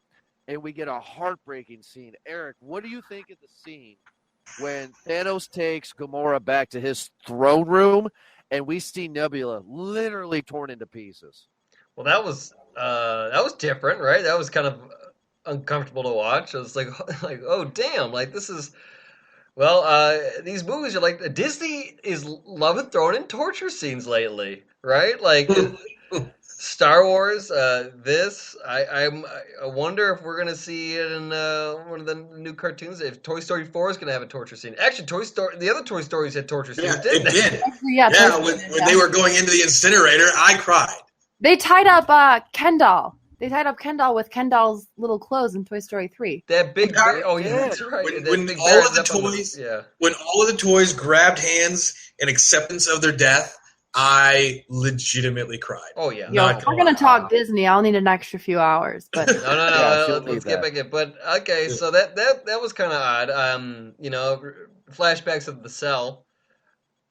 [SPEAKER 2] and we get a heartbreaking scene. Eric, what do you think of the scene when Thanos takes Gamora back to his throne room and we see Nebula literally torn into pieces?
[SPEAKER 3] Well, that was different, right? That was kind of uncomfortable to watch. I was like, oh damn, like this is. Well, these movies are like Disney is loving throwing in torture scenes lately, right? Like Star Wars. I wonder if we're gonna see it in one of the new cartoons. If Toy Story 4 is gonna have a torture scene. Actually, the other Toy Stories had torture scenes, didn't
[SPEAKER 4] it
[SPEAKER 3] they?
[SPEAKER 4] did.
[SPEAKER 1] Yeah,
[SPEAKER 4] When they were going into the incinerator, I cried.
[SPEAKER 1] They tied up Ken doll. They tied up Ken doll with Ken doll's little clothes in Toy Story 3.
[SPEAKER 3] That big bear. Oh yeah,
[SPEAKER 2] Yeah.
[SPEAKER 3] that's right.
[SPEAKER 4] When
[SPEAKER 3] Big
[SPEAKER 4] all
[SPEAKER 3] bear
[SPEAKER 4] of the
[SPEAKER 3] ended up on
[SPEAKER 4] toys,
[SPEAKER 3] yeah.
[SPEAKER 4] when all of the toys grabbed hands in acceptance of their death, I legitimately cried.
[SPEAKER 3] Oh yeah.
[SPEAKER 1] Yo,
[SPEAKER 4] Not
[SPEAKER 1] if we're gonna talk Disney, I'll need an extra few hours. But
[SPEAKER 3] No.
[SPEAKER 2] Yeah, she'll
[SPEAKER 3] let's
[SPEAKER 2] need
[SPEAKER 3] get
[SPEAKER 2] that.
[SPEAKER 3] back in. But okay, so that was kind of odd. Flashbacks of the cell.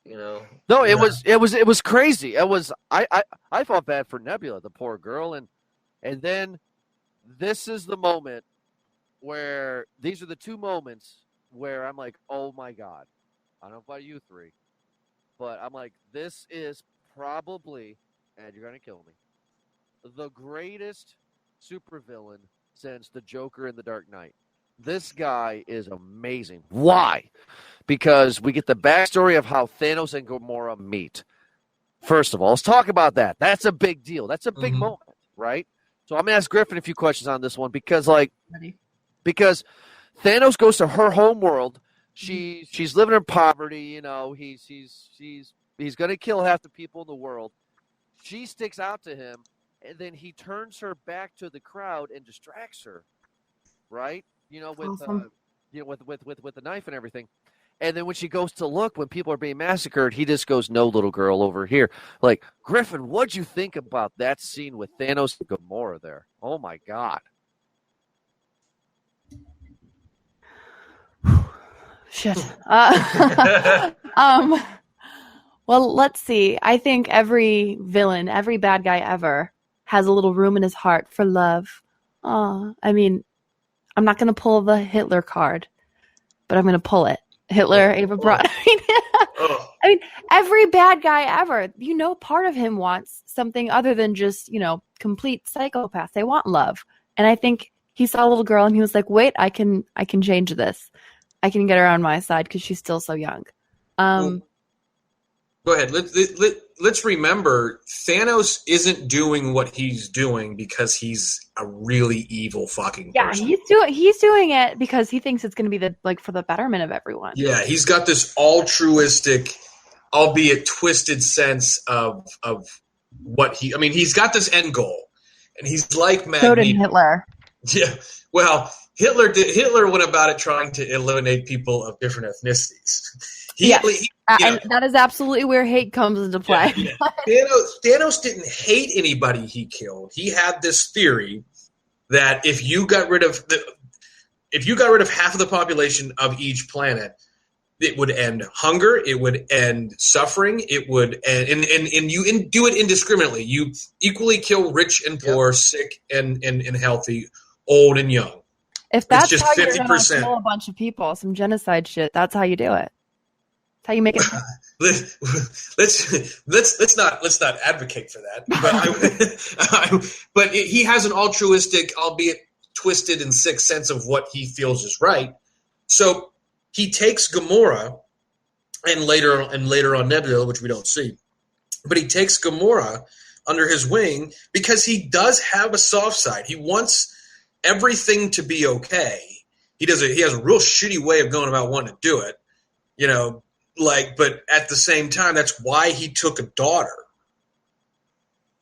[SPEAKER 2] No, it was crazy. I felt bad for Nebula, the poor girl, and then this is the moment where these are the two moments where I'm like, oh my god. I don't know about you three, but I'm like, this is probably, and you're gonna kill me, the greatest supervillain since the Joker in the Dark Knight. This guy is amazing. Why? Because we get the backstory of how Thanos and Gamora meet. First of all, let's talk about that. That's a big deal. That's a big moment, right? So I'm gonna ask Griffin a few questions on this one because Thanos goes to her home world. She's living in poverty. He's gonna kill half the people in the world. She sticks out to him, and then he turns her back to the crowd and distracts her, right? With
[SPEAKER 1] awesome.
[SPEAKER 2] with the knife and everything. And then when she goes to look, when people are being massacred, he just goes, "No, little girl, over here." Like, Griffin, what'd you think about that scene with Thanos and Gamora there? Oh my god.
[SPEAKER 1] shit. Well, let's see. I think every villain, every bad guy ever has a little room in his heart for love. I mean, I'm not going to pull the Hitler card, but I'm going to pull it. Hitler, Ava Braun. I mean, every bad guy ever, part of him wants something other than just, complete psychopath. They want love. And I think he saw a little girl and he was like, "Wait, I can change this. I can get her on my side because she's still so young."
[SPEAKER 4] Go ahead. Let's remember, Thanos isn't doing what he's doing because he's a really evil fucking person.
[SPEAKER 1] He's doing it because he thinks it's going to be for the betterment of everyone.
[SPEAKER 4] Yeah, he's got this altruistic, albeit twisted sense of what he. I mean, he's got this end goal, and he's like Magneto.
[SPEAKER 1] So did Hitler.
[SPEAKER 4] Yeah, well, Hitler went about it trying to eliminate people of different ethnicities.
[SPEAKER 1] And that is absolutely where hate comes into play.
[SPEAKER 4] Yeah. Thanos didn't hate anybody he killed. He had this theory that if you got rid of half of the population of each planet, it would end hunger, it would end suffering, it would end, and you do it indiscriminately. You equally kill rich and poor, sick and healthy, old and young.
[SPEAKER 1] If that's
[SPEAKER 4] just
[SPEAKER 1] how
[SPEAKER 4] 50%.
[SPEAKER 1] You're going to kill a bunch of people, some genocide shit, that's how you do it. That's how you make it.
[SPEAKER 4] let's not advocate for that. But he has an altruistic, albeit twisted and sick sense of what he feels is right. So he takes Gamora and later on Nebula, which we don't see, but he takes Gamora under his wing because he does have a soft side. He wants everything to be okay. He has a real shitty way of going about wanting to do it, but at the same time, that's why he took a daughter.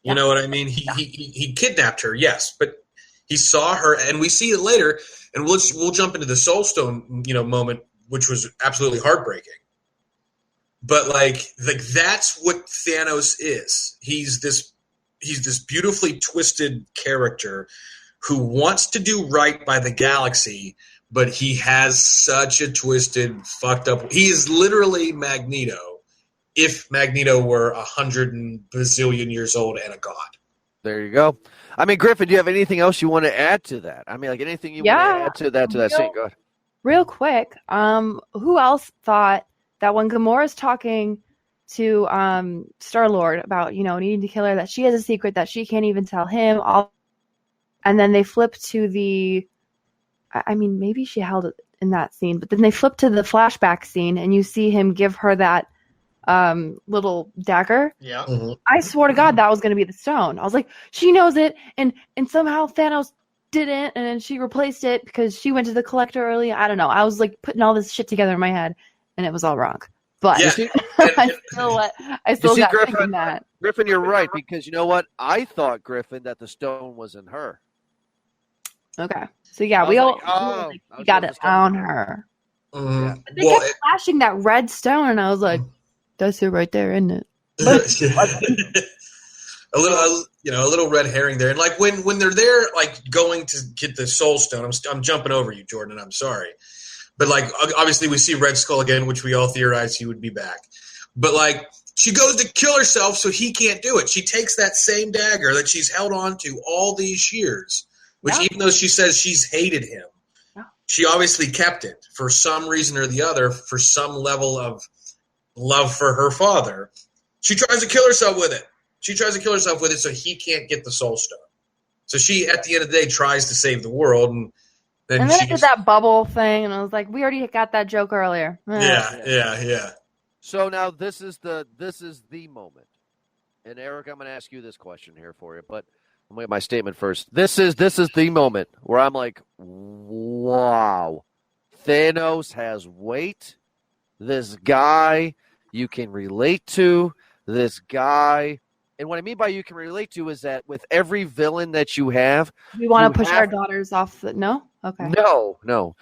[SPEAKER 4] You know what I mean? He kidnapped her, yes, but he saw her, and we see it later, and we'll jump into the Soul Stone, moment, which was absolutely heartbreaking. But that's what Thanos is. He's this beautifully twisted character who wants to do right by the galaxy, but he has such a twisted, fucked up. He is literally Magneto, if Magneto were 100 bazillion years old and a god.
[SPEAKER 2] There you go. I mean, Griffin, do you have anything else you want to add to that? I mean, anything you want to add to that scene? Go ahead.
[SPEAKER 1] Real quick, who else thought that when Gamora's talking to Star-Lord about needing to kill her, that she has a secret that she can't even tell him, and then they flip to the. I mean, maybe she held it in that scene, but then they flip to the flashback scene, and you see him give her that little dagger.
[SPEAKER 3] Yeah.
[SPEAKER 4] Mm-hmm.
[SPEAKER 1] I swore to God that was going to be the stone. I was like, she knows it, and somehow Thanos didn't, and then she replaced it because she went to the collector early. I don't know. I was putting all this shit together in my head, and it was all wrong. But I still got
[SPEAKER 2] Griffin,
[SPEAKER 1] thinking that.
[SPEAKER 2] Griffin, you're right, because you know what? I thought, Griffin, that the stone was in her.
[SPEAKER 1] Okay. So we all got it on her.
[SPEAKER 4] Mm-hmm.
[SPEAKER 1] They kept flashing that red stone, and I was like, "That's it right there, isn't it?"
[SPEAKER 4] a little red herring there, and when they're there, going to get the Soul Stone. I'm jumping over you, Jordan. I'm sorry, but obviously we see Red Skull again, which we all theorized he would be back. But she goes to kill herself, so he can't do it. She takes that same dagger that she's held on to all these years. Which, even though she says she's hated him, she obviously kept it for some reason or the other, for some level of love for her father. She tries to kill herself with it. So he can't get the Soul Stone. So she, at the end of the day, tries to save the world. And then
[SPEAKER 1] she did that bubble thing, and I was like, we already got that joke earlier.
[SPEAKER 4] Yeah.
[SPEAKER 2] So now this is the moment. And Eric, I'm going to ask you this question here for you, but I'm going to get my statement first. This is the moment where I'm like, wow, Thanos has weight. This guy you can relate to. This guy. And what I mean by you can relate to is that with every villain that you have.
[SPEAKER 1] We want to push our daughters off the. No? Okay.
[SPEAKER 2] No.
[SPEAKER 3] Oh.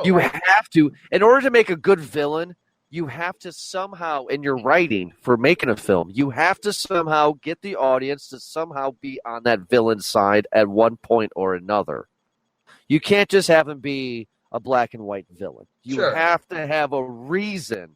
[SPEAKER 2] You have to. In order to make a good villain, you have to somehow, in your writing for making a film, you have to somehow get the audience to somehow be on that villain side at one point or another. You can't just have them be a black and white villain. You have to have a reason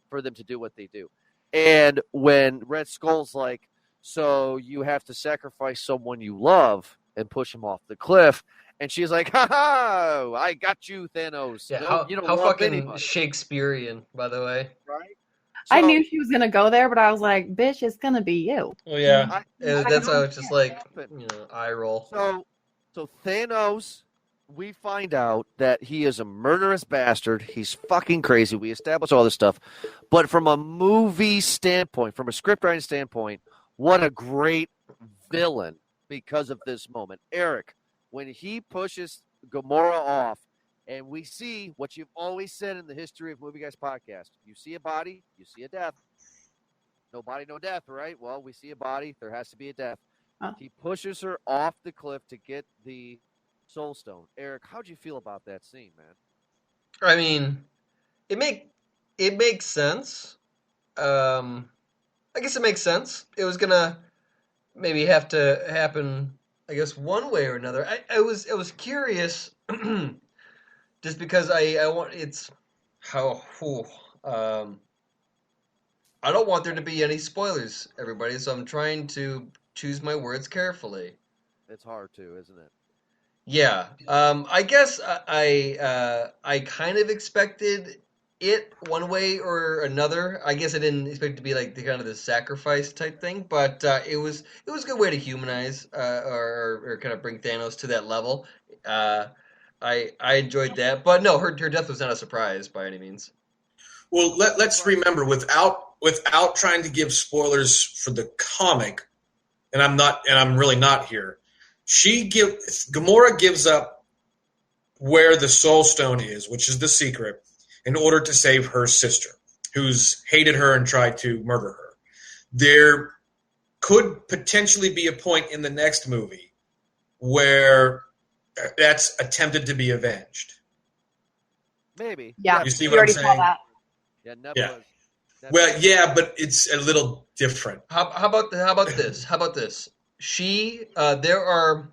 [SPEAKER 2] for them to do what they do. And when Red Skull's like, so you have to sacrifice someone you love and push him off the cliff, and she's like, "Ha ha! I got you, Thanos."
[SPEAKER 3] Yeah,
[SPEAKER 2] you don't
[SPEAKER 3] how
[SPEAKER 2] love
[SPEAKER 3] fucking
[SPEAKER 2] anybody.
[SPEAKER 3] Shakespearean, by the way.
[SPEAKER 2] Right?
[SPEAKER 1] I knew she was gonna go there, but I was like, "Bitch, it's gonna be you."
[SPEAKER 4] Oh yeah.
[SPEAKER 3] That's how it's just eye roll.
[SPEAKER 2] So Thanos we find out that he is a murderous bastard. He's fucking crazy. We establish all this stuff. But from a movie standpoint, from a script writing standpoint, what a great villain because of this moment. Eric, when he pushes Gamora off, and we see what you've always said in the history of Movie Guys podcast. You see a body, you see a death. No body, no death, right? Well, we see a body, there has to be a death.
[SPEAKER 1] Oh.
[SPEAKER 2] He pushes her off the cliff to get the Soul Stone. Eric, how'd you feel about that scene, man?
[SPEAKER 3] I mean, it makes sense. I guess it makes sense. It was gonna maybe have to happen, I guess, one way or another. I was curious, just because I want it's how. I don't want there to be any spoilers, everybody. So I'm trying to choose my words carefully.
[SPEAKER 2] It's hard to, isn't it?
[SPEAKER 3] Yeah. I guess I kind of expected it one way or another. I guess I didn't expect it to be like the kind of the sacrifice type thing, but it was a good way to humanize or kind of bring Thanos to that level. I enjoyed that, but no, her death was not a surprise by any means.
[SPEAKER 4] Well, let's remember, without trying to give spoilers for the comic, and I'm really not here. Gamora gives up where the Soul Stone is, which is the secret, in order to save her sister, who's hated her and tried to murder her. There could potentially be a point in the next movie where that's attempted to be avenged.
[SPEAKER 2] Maybe.
[SPEAKER 1] Yeah,
[SPEAKER 4] You see
[SPEAKER 1] we
[SPEAKER 4] what I'm
[SPEAKER 1] already saw
[SPEAKER 4] saying?
[SPEAKER 1] that.
[SPEAKER 2] Yeah, Nebula.
[SPEAKER 4] Yeah.
[SPEAKER 2] Nebula.
[SPEAKER 4] Well, yeah, but it's a little different.
[SPEAKER 3] How about this? How about this? There are,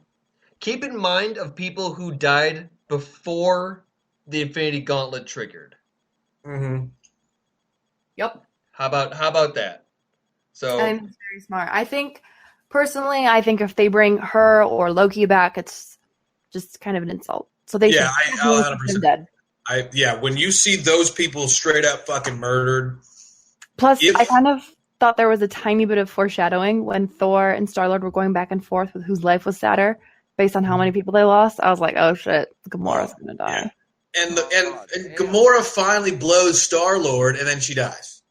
[SPEAKER 3] keep in mind of people who died before the Infinity Gauntlet triggered.
[SPEAKER 4] Mm-hmm.
[SPEAKER 1] Yep.
[SPEAKER 3] How about that? So
[SPEAKER 1] I think it's very smart. I think if they bring her or Loki back, it's just kind of an insult. So they
[SPEAKER 4] Yeah,
[SPEAKER 1] should
[SPEAKER 4] I'll
[SPEAKER 1] keep
[SPEAKER 4] 100%.
[SPEAKER 1] them dead.
[SPEAKER 4] When you see those people straight up fucking murdered.
[SPEAKER 1] Plus, I kind of thought there was a tiny bit of foreshadowing when Thor and Star-Lord were going back and forth with whose life was sadder based on how many people they lost. I was like, oh shit, Gamora's gonna die.
[SPEAKER 4] Yeah. And Gamora finally blows Star-Lord, and then she dies.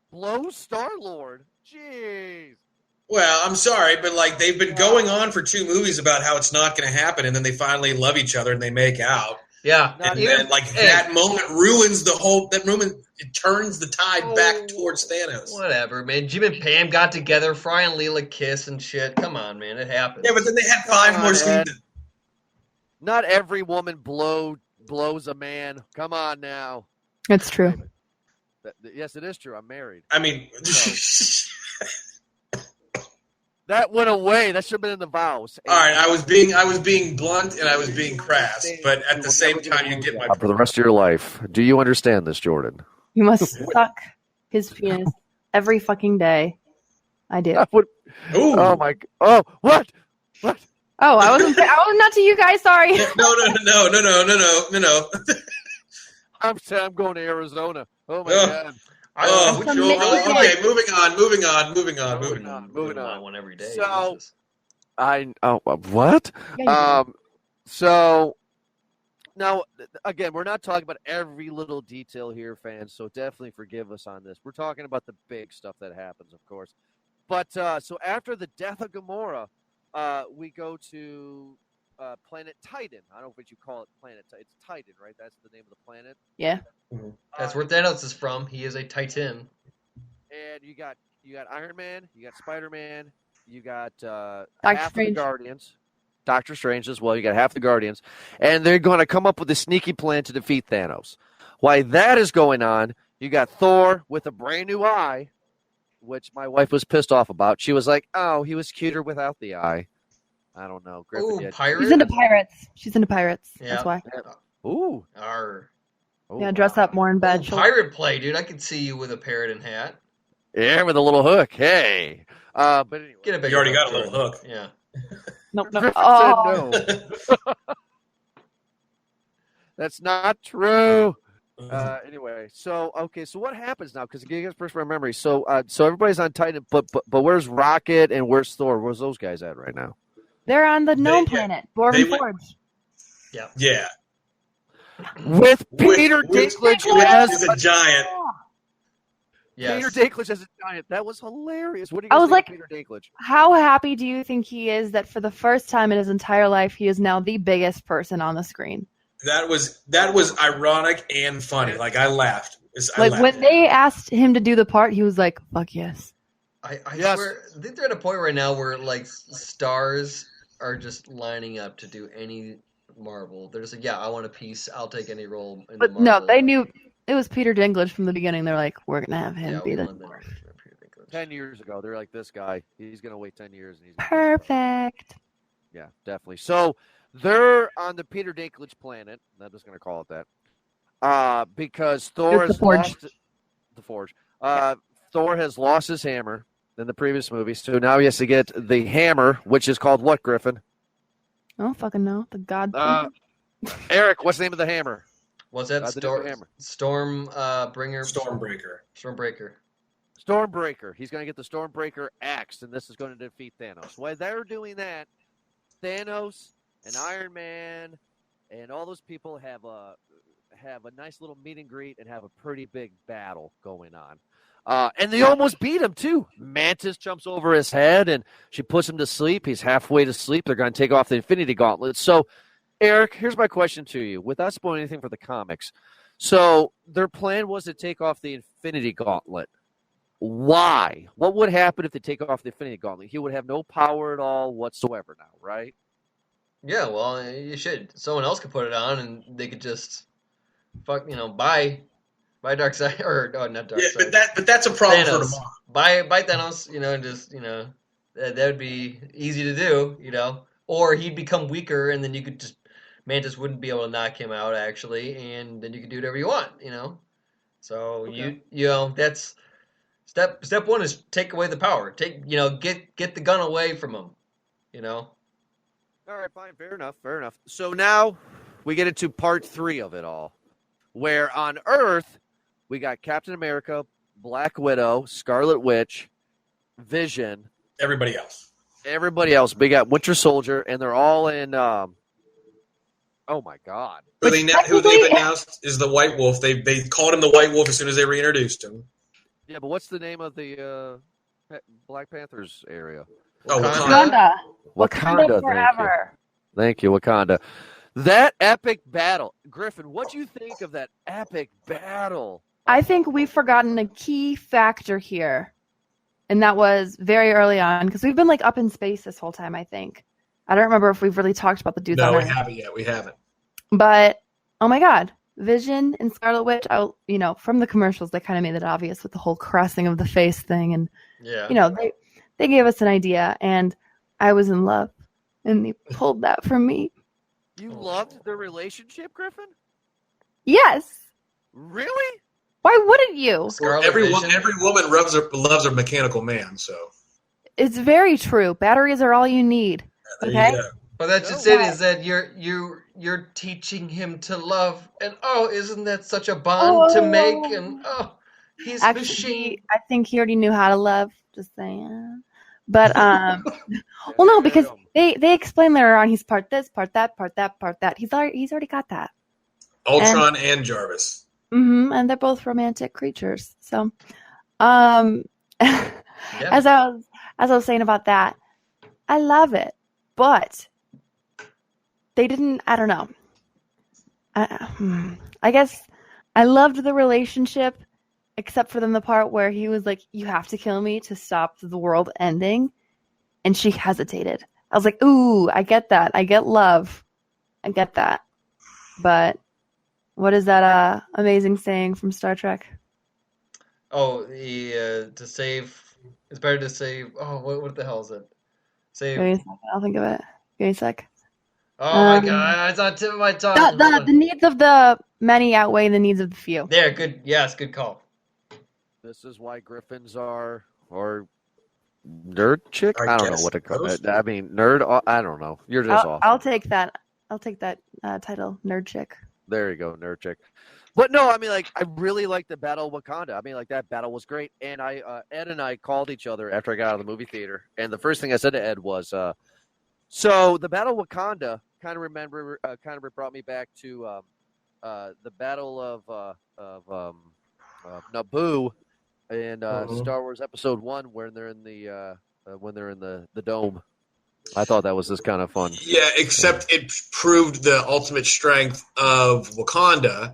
[SPEAKER 2] Blow Star-Lord? Jeez.
[SPEAKER 4] Well, I'm sorry, but like they've been going on for 2 movies about how it's not going to happen, and then they finally love each other and they make out.
[SPEAKER 3] yeah,
[SPEAKER 4] And then, that moment ruins the whole. That moment, it turns the tide back towards Thanos.
[SPEAKER 3] whatever, man. Jim and Pam got together. Fry and Leela kiss and shit. Come on, man, it happens.
[SPEAKER 4] Yeah, but then they had 5 more seasons.
[SPEAKER 2] Not every woman blows a man. Come on now.
[SPEAKER 1] It's true.
[SPEAKER 2] Yes, it is true. I'm married.
[SPEAKER 4] I mean,
[SPEAKER 2] That went away. That should have been in the vows.
[SPEAKER 4] all right. I was being blunt and I was being crass, but at the same time, you get my
[SPEAKER 2] for the rest of your life. Do you understand this, Jordan?
[SPEAKER 1] You must suck his penis every fucking day. I do.
[SPEAKER 4] Ooh.
[SPEAKER 2] Oh my! Oh, what?
[SPEAKER 1] Oh, I wasn't not to you guys. Sorry.
[SPEAKER 4] No.
[SPEAKER 2] I'm going to Arizona. Oh my
[SPEAKER 4] Oh.
[SPEAKER 2] god!
[SPEAKER 4] Oh,
[SPEAKER 1] It's
[SPEAKER 4] sure.
[SPEAKER 1] amazing.
[SPEAKER 4] Okay, moving on.
[SPEAKER 2] Moving on.
[SPEAKER 3] One every day.
[SPEAKER 2] So-
[SPEAKER 3] Jesus.
[SPEAKER 2] What?
[SPEAKER 1] Yeah,
[SPEAKER 2] So now again, we're not talking about every little detail here, fans. So definitely forgive us on this. We're talking about the big stuff that happens, of course. But so after the death of Gamora, we go to planet Titan. I don't know what you call it. It's Titan, right? That's the name of the planet.
[SPEAKER 1] yeah.
[SPEAKER 3] That's where Thanos is from. He is a Titan.
[SPEAKER 2] And you got Iron Man, you got Spider-Man, you got
[SPEAKER 1] Doctor
[SPEAKER 2] half of the
[SPEAKER 1] Strange.
[SPEAKER 2] Guardians, Doctor Strange as well. You got half the Guardians, and they're going to come up with a sneaky plan to defeat Thanos. While that is going on, you got Thor with a brand new eye, which my wife was pissed off about. She was like, "Oh, he was cuter without the eye." I don't know. Griffin,
[SPEAKER 3] Ooh,
[SPEAKER 2] yeah.
[SPEAKER 3] pirate.
[SPEAKER 1] She's into pirates.
[SPEAKER 3] Yeah.
[SPEAKER 1] That's why.
[SPEAKER 2] Ooh.
[SPEAKER 3] Arr.
[SPEAKER 2] Oh,
[SPEAKER 1] Yeah, dress up more in bed.
[SPEAKER 3] Ooh,
[SPEAKER 1] She'll-
[SPEAKER 3] pirate play, dude. I could see you with a parrot and hat.
[SPEAKER 2] Yeah, with a little hook. Hey. But anyway.
[SPEAKER 3] Get a bigger
[SPEAKER 4] You already got a
[SPEAKER 3] hook,
[SPEAKER 4] little
[SPEAKER 3] Jordan.
[SPEAKER 4] hook.
[SPEAKER 3] Yeah.
[SPEAKER 1] No.
[SPEAKER 2] Griffin
[SPEAKER 1] Oh.
[SPEAKER 2] said no. That's not true. Anyway, so what happens now? Because you guys first my memory. So everybody's on Titan, but where's Rocket and where's Thor? Where's those guys at right now?
[SPEAKER 1] They're on the gnome
[SPEAKER 4] They-
[SPEAKER 1] planet, Dwarven
[SPEAKER 4] they went-
[SPEAKER 1] Forge.
[SPEAKER 4] Yeah.
[SPEAKER 2] With Peter
[SPEAKER 4] With
[SPEAKER 2] Dinklage
[SPEAKER 4] as a giant.
[SPEAKER 3] Yes.
[SPEAKER 2] Peter Dinklage as a giant. That was hilarious. What do you
[SPEAKER 1] I
[SPEAKER 2] guys
[SPEAKER 1] was
[SPEAKER 2] think
[SPEAKER 1] like-
[SPEAKER 2] of Peter Dinklage?
[SPEAKER 1] How happy do you think he is that for the first time in his entire life, he is now the biggest person on the screen?
[SPEAKER 4] That was ironic and funny. Like I laughed. I
[SPEAKER 1] Like
[SPEAKER 4] laughed.
[SPEAKER 1] when they asked him to do the part, he was like, "Fuck yes."
[SPEAKER 3] I
[SPEAKER 2] Yes.
[SPEAKER 3] swear, I think they're at a point right now where like stars are just lining up to do any Marvel. They're just like, yeah, I want a piece. I'll take any role in
[SPEAKER 1] But
[SPEAKER 3] the Marvel.
[SPEAKER 1] no, they knew it was Peter Dinklage from the beginning. They're like, "We're gonna have him
[SPEAKER 3] Yeah,
[SPEAKER 1] be
[SPEAKER 3] we
[SPEAKER 1] the
[SPEAKER 3] want them.
[SPEAKER 2] 10 years ago, they're like, this guy, he's going to wait 10 years. And he's gonna get it.
[SPEAKER 1] perfect."
[SPEAKER 2] Yeah, definitely. So they're on the Peter Dinklage planet. I'm just going to call it that. Because Thor
[SPEAKER 1] It's
[SPEAKER 2] has
[SPEAKER 1] the Forge.
[SPEAKER 2] lost the Forge. Thor has lost his hammer in the previous movie. So now he has to get the hammer, which is called what, Griffin?
[SPEAKER 1] I don't fucking know. The God.
[SPEAKER 2] Eric, what's the name of the hammer?
[SPEAKER 3] Was that
[SPEAKER 2] The new hammer.
[SPEAKER 3] Stormbreaker?
[SPEAKER 4] Stormbreaker.
[SPEAKER 2] Stormbreaker. He's going to get the Stormbreaker axe, and this is going to defeat Thanos. While they're doing that, Thanos and Iron Man and all those people have a nice little meet and greet and have a pretty big battle going on. And they almost beat him, too. Mantis jumps over his head, and she puts him to sleep. He's halfway to sleep. They're going to take off the Infinity Gauntlet. So, Eric, here's my question to you, without spoiling anything for the comics. So their plan was to take off the Infinity Gauntlet. Why? What would happen if they take off the Infinity Gauntlet? He would have no power at all whatsoever now, right?
[SPEAKER 3] Yeah, well, you should. Someone else could put it on, and they could just buy Darkseid or not Darkseid.
[SPEAKER 4] Yeah, but that's a problem
[SPEAKER 3] Thanos.
[SPEAKER 4] for tomorrow.
[SPEAKER 3] Buy Thanos, and just that would be easy to do, or he'd become weaker, and then you could just Mantis wouldn't be able to knock him out actually, and then you could do whatever you want, So
[SPEAKER 2] Okay.
[SPEAKER 3] that's step one is take away the power. Get the gun away from him,
[SPEAKER 2] All right, fine, fair enough. So now we get into part 3 of it all, where on Earth we got Captain America, Black Widow, Scarlet Witch, Vision,
[SPEAKER 4] Everybody else.
[SPEAKER 2] We got Winter Soldier, and they're all in. Oh my God!
[SPEAKER 4] Who they've announced is the White Wolf. They called him the White Wolf as soon as they reintroduced him.
[SPEAKER 2] Yeah, but what's the name of the Black Panthers area?
[SPEAKER 4] Oh,
[SPEAKER 1] Wakanda.
[SPEAKER 2] Wakanda.
[SPEAKER 1] Forever.
[SPEAKER 2] Thank you, Wakanda. That epic battle, Griffin. What do you think of that epic battle?
[SPEAKER 1] I think we've forgotten a key factor here, and that was very early on because we've been like up in space this whole time. I think I don't remember if we've really talked about the dudes.
[SPEAKER 4] No,
[SPEAKER 1] on
[SPEAKER 4] we
[SPEAKER 1] Earth.
[SPEAKER 4] haven't yet. We haven't.
[SPEAKER 1] But oh my God, Vision and Scarlet Witch. From the commercials, they kind of made it obvious with the whole crossing of the face thing, and
[SPEAKER 3] yeah,
[SPEAKER 1] they gave us an idea, and I was in love, and they pulled that from me.
[SPEAKER 2] You loved the relationship, Griffin?
[SPEAKER 1] Yes.
[SPEAKER 2] Really?
[SPEAKER 1] Why wouldn't you?
[SPEAKER 3] Scarlet
[SPEAKER 4] Every
[SPEAKER 3] Vision.
[SPEAKER 4] woman loves a mechanical man. So
[SPEAKER 1] It's very true. Batteries are all you need.
[SPEAKER 4] there
[SPEAKER 1] Okay.
[SPEAKER 4] you go.
[SPEAKER 3] But that's just
[SPEAKER 1] No.
[SPEAKER 3] it. Is that you're teaching him to love, and isn't that such a bond to make? And he's
[SPEAKER 1] Actually,
[SPEAKER 3] machine.
[SPEAKER 1] I think he already knew how to love. Just saying. But well, no, because they explain later on he's part this, part that, part that, part that. He's already got that.
[SPEAKER 4] Ultron and Jarvis.
[SPEAKER 1] And they're both romantic creatures. So, as I was saying about that, I love it, but they didn't. I don't know. I guess I loved the relationship, except for then the part where he was like, "You have to kill me to stop the world ending," and she hesitated. I was like, "Ooh, I get that. I get love. I get that." But what is that amazing saying from Star Trek?
[SPEAKER 3] Oh, to save. It's better to save. Oh, what the hell is it? Save.
[SPEAKER 1] Give me a second. I'll think of it. Give me a sec.
[SPEAKER 3] Oh my God! It's on the tip of my tongue.
[SPEAKER 1] The needs of the many outweigh the needs of the few.
[SPEAKER 3] There, good. Yes, good call.
[SPEAKER 2] This is why Griffins are or nerd chick. I don't know what to call it. I mean, nerd. I don't know. You're just awesome.
[SPEAKER 1] I'll take that. I'll take that title, nerd chick.
[SPEAKER 2] There you go, nerd chick. But no, I mean, like, I really liked the Battle of Wakanda. I mean, like, that battle was great. And Ed and I called each other after I got out of the movie theater. And the first thing I said to Ed was, so the Battle of Wakanda kind of remember, it brought me back to the Battle of Naboo in Star Wars Episode 1, where they're in the dome. I thought that was just kind of fun.
[SPEAKER 4] Yeah, except it proved the ultimate strength of Wakanda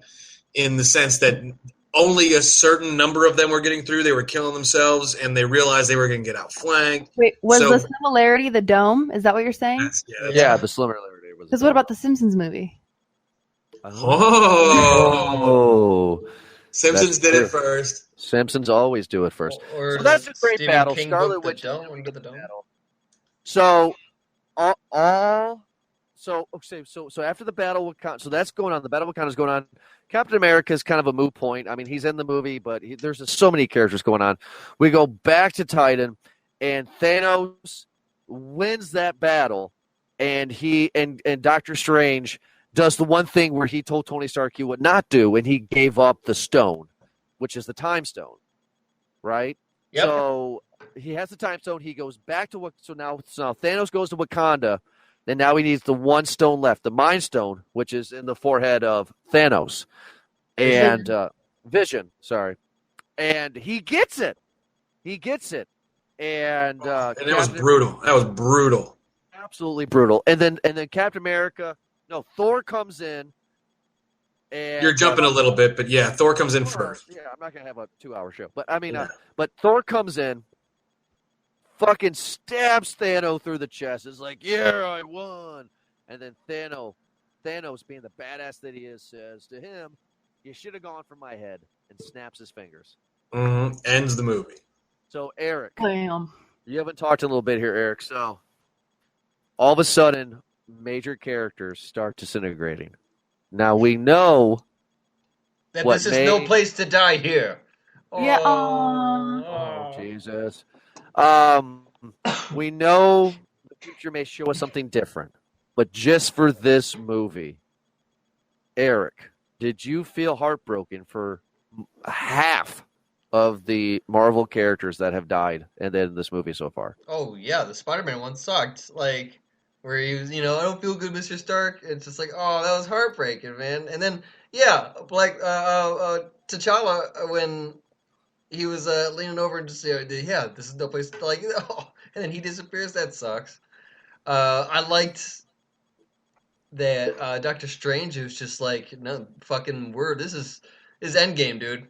[SPEAKER 4] in the sense that only a certain number of them were getting through. They were killing themselves, and they realized they were going to get outflanked.
[SPEAKER 1] Wait, was the similarity the dome? Is that what you're saying?
[SPEAKER 2] Yeah, the similarity was.
[SPEAKER 1] Because what about the Simpsons movie?
[SPEAKER 4] Oh. Simpsons did it first.
[SPEAKER 2] Simpsons always do it first.
[SPEAKER 3] Or
[SPEAKER 2] so that's a great
[SPEAKER 3] Stephen
[SPEAKER 2] battle.
[SPEAKER 3] King
[SPEAKER 2] Scarlet
[SPEAKER 3] book
[SPEAKER 2] Witch
[SPEAKER 3] the dome, under the dome.
[SPEAKER 2] Battle. So after the battle, so that's going on. The battle of Wakanda is going on. Captain America is kind of a moot point. I mean, he's in the movie, but there's just so many characters going on. We go back to Titan, and Thanos wins that battle, and Doctor Strange does the one thing where he told Tony Stark he would not do, and he gave up the stone, which is the time stone, right?
[SPEAKER 3] Yep.
[SPEAKER 2] So he has the time stone. He goes back to so now Thanos goes to Wakanda, and now he needs the one stone left, the Mind Stone, which is in the forehead of Thanos, and Vision. Sorry, and he gets it. And
[SPEAKER 4] it was brutal. That was brutal.
[SPEAKER 2] Absolutely brutal. And then Captain America. No, Thor comes in. And
[SPEAKER 4] you're jumping a little bit, but yeah, Thor comes in first.
[SPEAKER 2] Yeah, I'm not gonna have a 2-hour show, but I mean, but Thor comes in, fucking stabs Thanos through the chest. It's like, yeah, I won. And then Thanos, being the badass that he is, says to him, "You should have gone for my head," and snaps his fingers.
[SPEAKER 4] Mm-hmm. Ends the movie.
[SPEAKER 2] So Eric,
[SPEAKER 1] Damn.
[SPEAKER 2] you haven't talked a little bit here, Eric. So all of a sudden, major characters start disintegrating. Now we know
[SPEAKER 3] that this is no place to die here.
[SPEAKER 1] Yeah.
[SPEAKER 2] Oh, Jesus. We know the future may show us something different, but just for this movie, Eric, did you feel heartbroken for half of the Marvel characters that have died and then this movie so far?
[SPEAKER 3] Oh yeah, the Spider-Man one sucked. Like where he was, I don't feel good, Mr. Stark. It's just like, oh, that was heartbreaking, man. And then yeah, like T'Challa when he was leaning over and just yeah, this is no place to, like, oh, and then he disappears. That sucks. I liked that Doctor Strange was just like, no fucking word. This is Endgame, dude.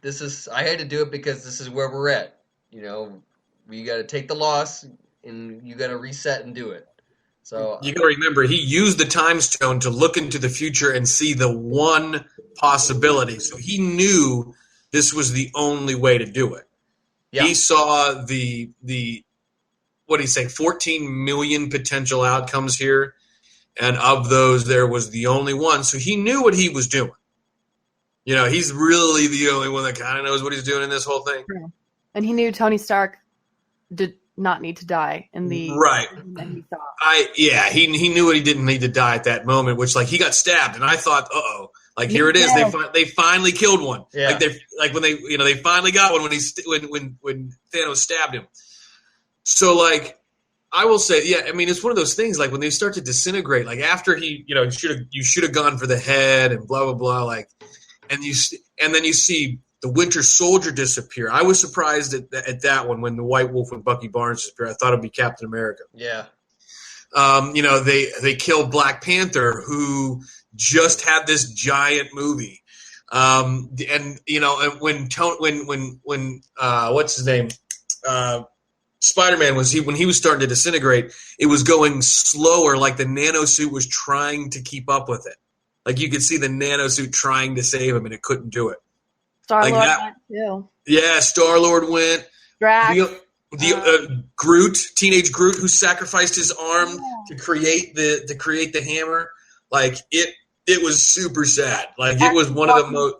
[SPEAKER 3] I had to do it because this is where we're at. We got to take the loss and you got to reset and do it. So
[SPEAKER 4] you got to remember, he used the time stone to look into the future and see the one possibility. So he knew this was the only way to do it. Yeah. He saw the what did he say, 14 million potential outcomes here, and of those, there was the only one. So he knew what he was doing. He's really the only one that kind of knows what he's doing in this whole thing.
[SPEAKER 1] Yeah. And he knew Tony Stark did not need to die in the
[SPEAKER 4] right.
[SPEAKER 1] That he saw.
[SPEAKER 4] He knew he didn't need to die at that moment, which, like, he got stabbed, and I thought, like, here it is. They finally killed one. Yeah. When they finally got one when Thanos stabbed him. So, like, I will say, yeah, I mean, it's one of those things, like, when they start to disintegrate, like, after you should have gone for the head and blah blah blah, like, and then you see the Winter Soldier disappear. I was surprised at that one when the White Wolf and Bucky Barnes disappeared. I thought it'd be Captain America.
[SPEAKER 3] Yeah.
[SPEAKER 4] They killed Black Panther, who just had this giant movie. And when what's his name? Spider-Man when he was starting to disintegrate, it was going slower, like the nanosuit was trying to keep up with it. Like you could see the nanosuit trying to save him, and it couldn't do it.
[SPEAKER 1] Star-Lord went too.
[SPEAKER 4] Yeah, Star-Lord went.
[SPEAKER 1] Drax.
[SPEAKER 4] Groot, teenage Groot, who sacrificed his arm to create the hammer. Like it was super sad. Like it was one of the most.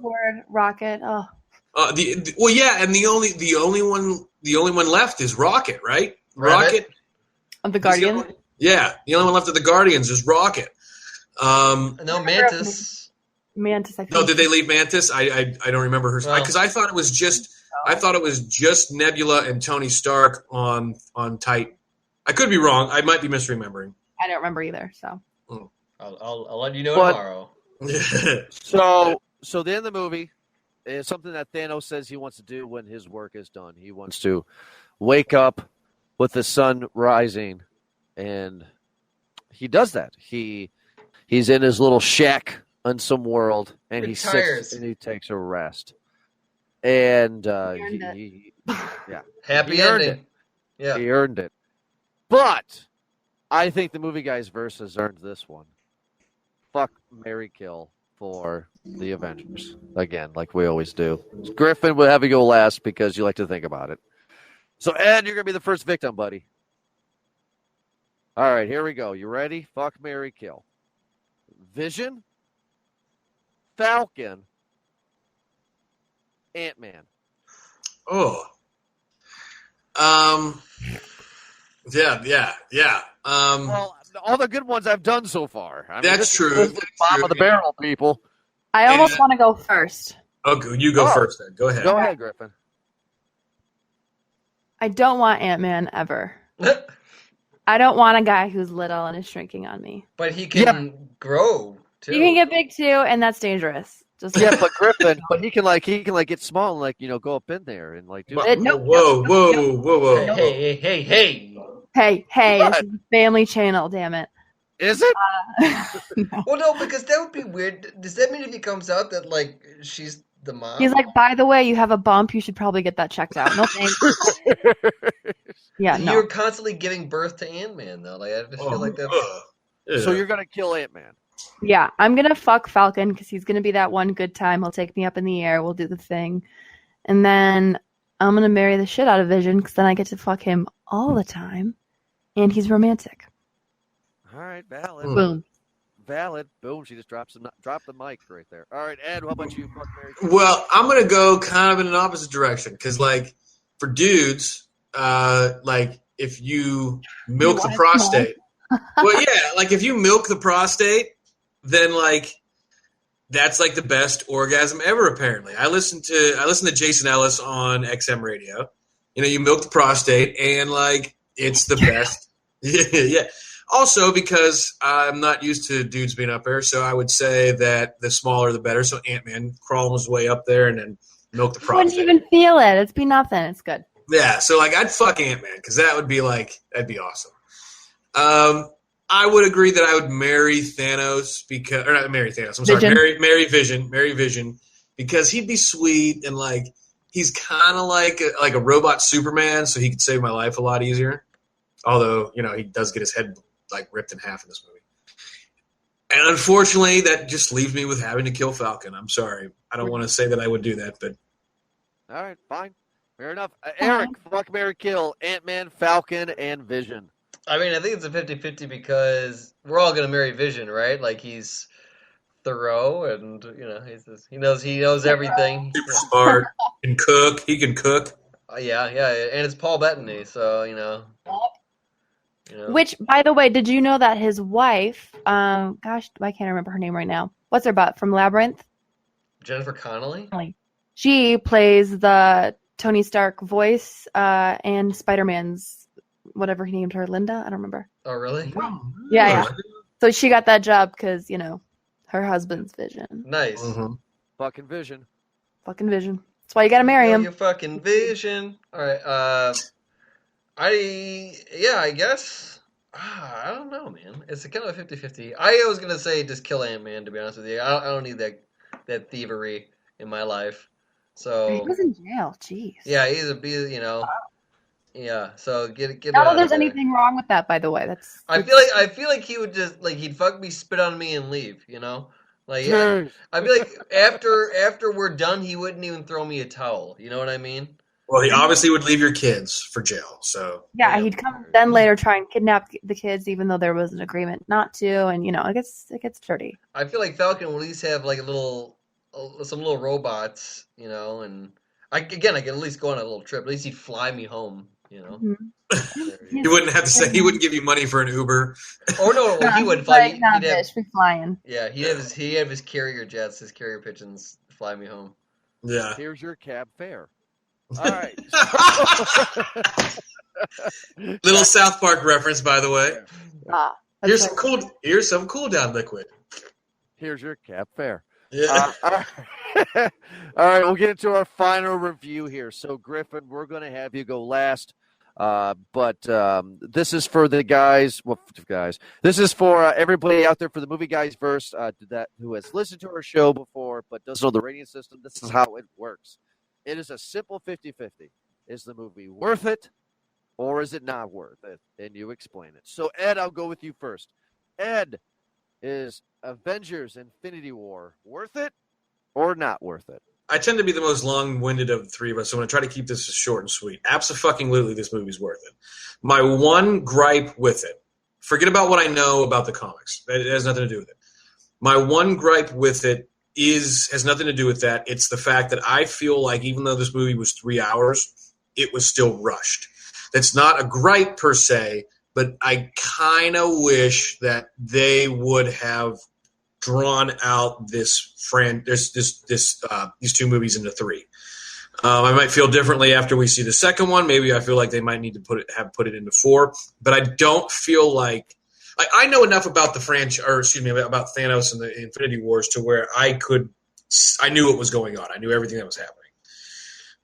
[SPEAKER 1] Rocket. Oh.
[SPEAKER 4] And the only one left is Rocket, right? Rocket.
[SPEAKER 1] Of the Guardians.
[SPEAKER 4] The only one left of the Guardians is Rocket.
[SPEAKER 3] No, Mantis.
[SPEAKER 1] Mantis, I think.
[SPEAKER 4] No, did they leave Mantis? I don't remember her because I thought it was just Nebula and Tony Stark on Titan. I could be wrong. I might be misremembering.
[SPEAKER 1] I don't remember either. So.
[SPEAKER 3] I'll let you know
[SPEAKER 2] But-
[SPEAKER 3] tomorrow.
[SPEAKER 2] So the end of the movie is something that Thanos says he wants to do when his work is done. He wants to wake up with the sun rising, and he does that. He's in his little shack on some world, and he sits and he takes a rest. And
[SPEAKER 3] Happy
[SPEAKER 2] he earned
[SPEAKER 3] ending. Yeah.
[SPEAKER 2] He earned it. But I think the movie guys versus earned this one. Fuck, marry, kill for the Avengers again, like we always do. Griffin, we'll have you go last because you like to think about it. So Ed, you're gonna be the first victim, buddy. All right, here we go. You ready? Fuck, marry, kill. Vision, Falcon, Ant-Man.
[SPEAKER 4] Oh. Yeah.
[SPEAKER 2] Well, all the good ones I've done so far. I mean,
[SPEAKER 4] That's true.
[SPEAKER 2] This is the bottom of the barrel, people.
[SPEAKER 1] I almost want to go first.
[SPEAKER 4] Okay, you go first then. Go ahead.
[SPEAKER 2] Go ahead, Griffin.
[SPEAKER 1] I don't want Ant-Man ever. I don't want a guy who's little and is shrinking on me.
[SPEAKER 3] But he can grow too.
[SPEAKER 1] You can get big too, and that's dangerous. Just
[SPEAKER 2] But Griffin, he can get small and go up in there and do.
[SPEAKER 4] Whoa.
[SPEAKER 1] Hey, this is a family channel, damn it.
[SPEAKER 2] Is it?
[SPEAKER 1] No.
[SPEAKER 3] Well, no, because that would be weird. Does that mean if he comes out that she's the mom?
[SPEAKER 1] He's like, by the way, you have a bump. You should probably get that checked out. No thanks. Yeah, no.
[SPEAKER 3] You're constantly giving birth to Ant-Man, though. I just feel like that's.
[SPEAKER 2] So you're gonna kill Ant-Man.
[SPEAKER 1] Yeah, I'm gonna fuck Falcon because he's gonna be that one good time. He'll take me up in the air. We'll do the thing, and then I'm gonna marry the shit out of Vision because then I get to fuck him all the time, and he's romantic.
[SPEAKER 2] All right, valid.
[SPEAKER 1] Boom.
[SPEAKER 2] Valid. Boom. She just dropped the mic right there. All right, Ed. How about you? Fuck, marry, kill?
[SPEAKER 4] Well, I'm gonna go kind of in an opposite direction because, for dudes, if you milk the prostate, if you milk the prostate, then that's the best orgasm ever. Apparently, I listen to Jason Ellis on XM radio. You milk the prostate, and it's the best. Yeah. Also, because I'm not used to dudes being up there, so I would say that the smaller the better. So Ant-Man crawling his way up there and then milk the prostate.
[SPEAKER 1] You wouldn't even feel it. It'd be nothing. It's good.
[SPEAKER 4] Yeah, so I'd fuck Ant-Man because that would be that'd be awesome. I would agree that I would marry Thanos not marry Thanos. I'm sorry, marry Vision because he'd be sweet and he's kind of like a robot Superman, so he could save my life a lot easier. Although he does get his head ripped in half in this movie. And unfortunately, that just leaves me with having to kill Falcon. I'm sorry. I don't want to say that I would do that, but...
[SPEAKER 2] All right, fine. Fair enough. Eric, fuck, marry, kill, Ant-Man, Falcon, and Vision.
[SPEAKER 3] I mean, I think it's a 50-50 because we're all going to marry Vision, right? He's thorough and, he knows everything.
[SPEAKER 4] Super smart. Can cook. He can cook.
[SPEAKER 3] Yeah. And it's Paul Bettany, so,
[SPEAKER 1] Which, by the way, did you know that his wife, I can't remember her name right now. What's her butt from Labyrinth?
[SPEAKER 3] Jennifer Connelly?
[SPEAKER 1] She plays the Tony Stark voice and Spider-Man's, whatever he named her, Linda? I don't remember.
[SPEAKER 3] Oh, really?
[SPEAKER 1] Yeah. So she got that job because, her husband's Vision.
[SPEAKER 3] Nice.
[SPEAKER 4] Mm-hmm.
[SPEAKER 2] Fucking Vision.
[SPEAKER 1] Fucking Vision. That's why you gotta marry him.
[SPEAKER 3] You fucking Vision. All right. I guess. I don't know, man. It's kind of a 50-50. I was going to say just kill Ant-Man, to be honest with you. I don't need that thievery in my life. So
[SPEAKER 1] He was in jail. Jeez.
[SPEAKER 3] yeah, yeah. So get
[SPEAKER 1] Not that
[SPEAKER 3] him
[SPEAKER 1] there's
[SPEAKER 3] out of there.
[SPEAKER 1] anything wrong with that, by the way.
[SPEAKER 3] I feel like he would just he'd fuck me, spit on me, and leave. I feel like after we're done, he wouldn't even throw me a towel. You know what I mean?
[SPEAKER 4] Well, he obviously would leave your kids for jail, so...
[SPEAKER 1] Yeah, he'd come then later try and kidnap the kids, even though there was an agreement not to, and, it gets dirty.
[SPEAKER 3] I feel like Falcon will at least have some little robots, and I can at least go on a little trip. At least he'd fly me home,
[SPEAKER 1] Mm-hmm.
[SPEAKER 4] He wouldn't have to say... He wouldn't give you money for an Uber.
[SPEAKER 3] Oh, no, he would fly me.
[SPEAKER 1] Bitch, be flying.
[SPEAKER 3] Yeah, he'd have his carrier jets, his carrier pigeons fly me home.
[SPEAKER 4] Yeah.
[SPEAKER 2] Here's your cab fare. All right.
[SPEAKER 4] Little South Park reference, by the way.
[SPEAKER 1] That's
[SPEAKER 4] Here's some cool down liquid.
[SPEAKER 2] Here's your cap fare.
[SPEAKER 4] Yeah.
[SPEAKER 2] All right. All right, we'll get into our final review here. So, Griffin, we're going to have you go last. But this is for the guys. Well, guys, this is for everybody out there for the Movie Guys Verse that who has listened to our show before but doesn't know the rating system. This is how it works. It is a simple 50-50. Is the movie worth it or is it not worth it? And you explain it. So, Ed, I'll go with you first. Ed, is Avengers Infinity War worth it or not worth it?
[SPEAKER 4] I tend to be the most long-winded of the three of us, so I'm going to try to keep this short and sweet. Abso-fucking-lutely, this movie's worth it. My one gripe with it, forget about what I know about the comics. It has nothing to do with it. My one gripe with it has nothing to do with that. It's the fact that I feel like even though this movie was 3 hours, it was still rushed. That's not a gripe per se, but I kind of wish that they would have drawn out these two movies into three. I might feel differently after we see the second one. Maybe I feel like they might need to put it into four. But I don't feel like I know enough about the franchise, or excuse me, about Thanos and the Infinity Wars to where I knew what was going on. I knew everything that was happening.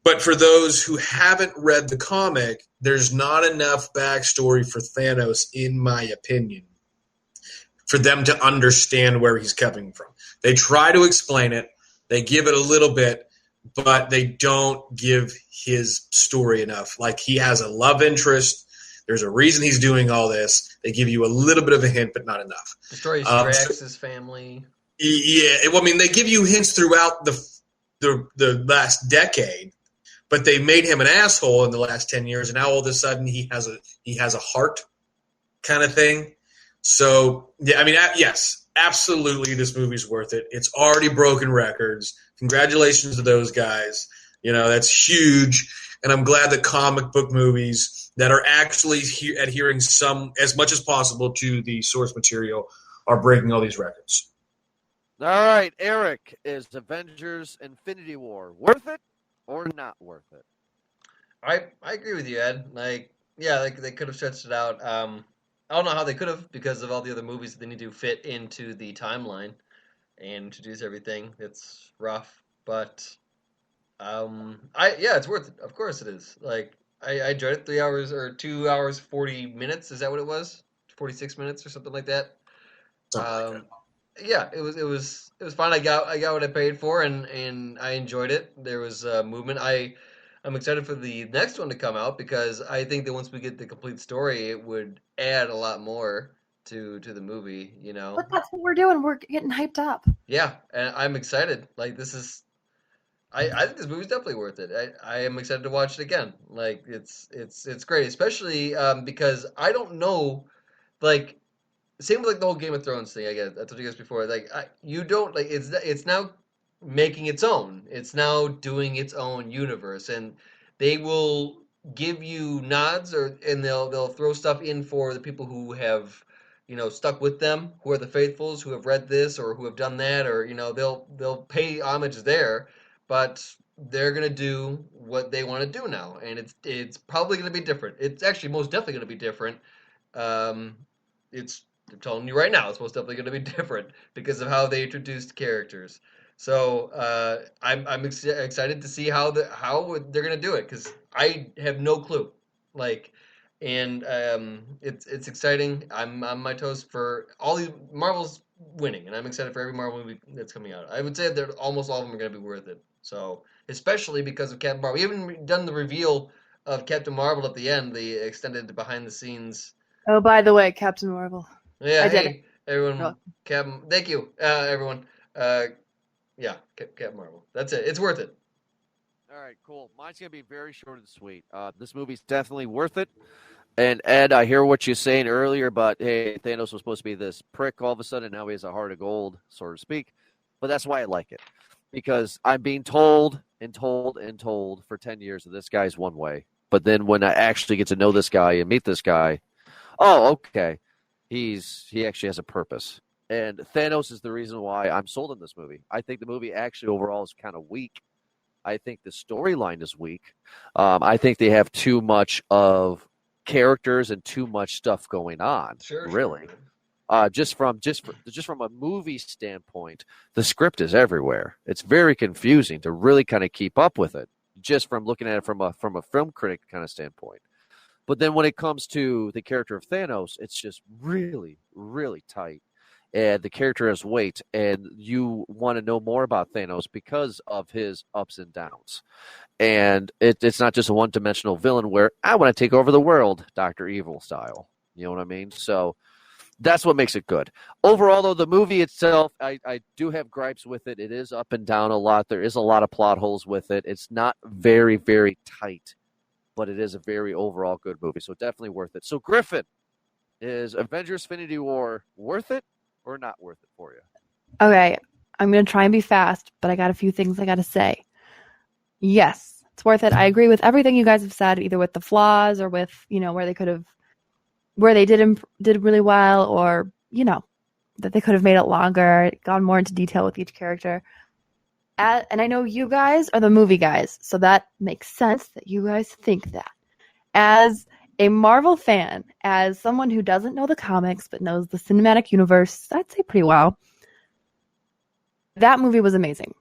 [SPEAKER 4] But for those who haven't read the comic, there's not enough backstory for Thanos, in my opinion, for them to understand where he's coming from. They try to explain it. They give it a little bit, but they don't give his story enough. Like, he has a love interest. There's a reason he's doing all this. They give you a little bit of a hint, but not enough.
[SPEAKER 3] Destroys Drax's family.
[SPEAKER 4] Yeah, well, I mean, they give you hints throughout the last decade. But they made him an asshole in the last 10 years, and now all of a sudden he has a heart kind of thing. So, yeah, I mean, yes, absolutely this movie's worth it. It's already broken records. Congratulations to those guys. You know, that's huge. And I'm glad that comic book movies that are actually adhering as much as possible to the source material are breaking all these records.
[SPEAKER 2] All right, Eric, is Avengers Infinity War worth it or not worth it?
[SPEAKER 3] I agree with you, Ed. Like they could have stretched it out. I don't know how they could have because of all the other movies that they need to fit into the timeline and introduce everything. It's rough, but it's worth it. Of course it is. Like I enjoyed it. 3 hours or 2 hours 40 minutes. Is that what it was? 46 minutes or something like that. Yeah, it was fine. I got what I paid for, and I enjoyed it. There was movement. I'm excited for the next one to come out because I think that once we get the complete story, it would add a lot more to the movie. You know,
[SPEAKER 1] but that's what we're doing. We're getting hyped up.
[SPEAKER 3] Yeah, and I'm excited. Like this is, I think this movie's definitely worth it. I am excited to watch it again. Like it's great, especially because I don't know, like. Same with like the whole Game of Thrones thing. I told you guys before. Like you don't like it's now making its own. It's now doing its own universe, and they will give you nods and they'll throw stuff in for the people who have stuck with them, who are the faithfuls, who have read this or who have done that, or they'll pay homage there, but they're gonna do what they want to do now, and it's probably gonna be different. It's actually most definitely gonna be different. I'm telling you right now, it's most definitely going to be different because of how they introduced characters. So I'm excited to see how they're going to do it because I have no clue. Like, and it's exciting. I'm on my toes for all these Marvel's winning, and I'm excited for every Marvel movie that's coming out. I would say that almost all of them are going to be worth it. So especially because of Captain Marvel, we haven't done the reveal of Captain Marvel at the end, the extended behind the scenes.
[SPEAKER 1] Oh, by the way, Captain Marvel.
[SPEAKER 3] Yeah,
[SPEAKER 1] hey,
[SPEAKER 3] everyone. Captain, thank you, everyone. Yeah, Captain Marvel. That's it. It's worth it.
[SPEAKER 2] All right, cool. Mine's going to be very short and sweet. This movie's definitely worth it. And Ed, I hear what you're saying earlier, but hey, Thanos was supposed to be this prick all of a sudden. Now he has a heart of gold, so to speak. But that's why I like it. Because I'm being told and told and told for 10 years that this guy's one way. But then when I actually get to know this guy and meet this guy, oh, okay. He actually has a purpose. And Thanos is the reason why I'm sold on this movie. I think the movie actually overall is kind of weak. I think the storyline is weak. I think they have too much of characters and too much stuff going on, really. Just from a movie standpoint, the script is everywhere. It's very confusing to really kind of keep up with it, just from looking at it from a film critic kind of standpoint. But then when it comes to the character of Thanos, it's just really, really tight. And the character has weight, and you want to know more about Thanos because of his ups and downs. And it's not just a one-dimensional villain where I want to take over the world, Dr. Evil style. You know what I mean? So that's what makes it good. Overall, though, the movie itself, I do have gripes with it. It is up and down a lot. There is a lot of plot holes with it. It's not very, very tight, but it is a very overall good movie. So definitely worth it. So, Griffin, is Avengers Infinity War worth it or not worth it for you?
[SPEAKER 1] Okay, I'm going to try and be fast, but I got a few things I got to say. Yes, it's worth it. I agree with everything you guys have said, either with the flaws or with, where they did really well, or, that they could have made it longer, gone more into detail with each character. And I know you guys are the movie guys, so that makes sense that you guys think that. As a Marvel fan, as someone who doesn't know the comics but knows the cinematic universe, I'd say pretty well, that movie was amazing.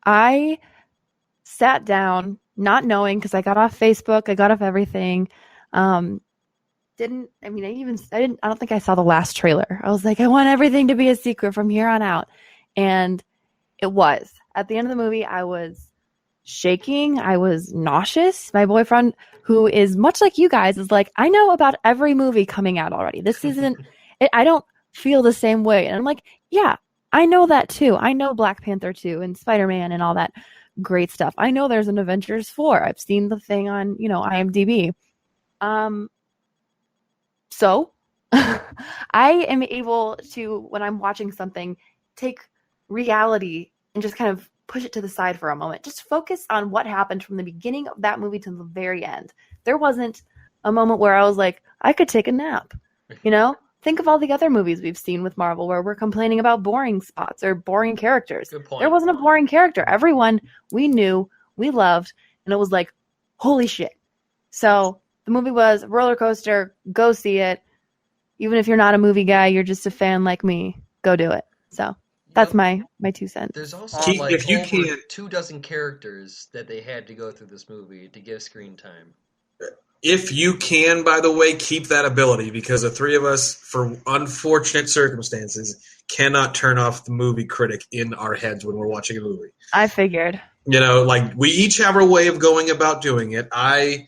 [SPEAKER 1] I sat down not knowing, because I got off Facebook, I got off everything. I don't think I saw the last trailer. I was like, I want everything to be a secret from here on out. And it was. At the end of the movie, I was shaking. I was nauseous. My boyfriend, who is much like you guys, is like, I know about every movie coming out already. This isn't, I don't feel the same way. And I'm like, yeah, I know that too. I know Black Panther 2 and Spider-Man and all that great stuff. I know there's an Avengers 4. I've seen the thing on, IMDb. So I am able to, when I'm watching something, take reality and just kind of push it to the side for a moment. Just focus on what happened from the beginning of that movie to the very end. There wasn't a moment where I was like, I could take a nap. Think of all the other movies we've seen with Marvel where we're complaining about boring spots or boring characters.
[SPEAKER 3] Good point.
[SPEAKER 1] There wasn't a boring character. Everyone we knew, we loved, and it was like, holy shit. So the movie was a roller coaster. Go see it. Even if you're not a movie guy, you're just a fan like me, go do it. So that's my 2 cents.
[SPEAKER 3] There's also
[SPEAKER 4] If you
[SPEAKER 3] over
[SPEAKER 4] can,
[SPEAKER 3] 24 characters that they had to go through this movie to give screen time.
[SPEAKER 4] if you can, by the way, keep that ability, because the three of us, for unfortunate circumstances, cannot turn off the movie critic in our heads when we're watching a movie.
[SPEAKER 1] I figured.
[SPEAKER 4] We each have our way of going about doing it. I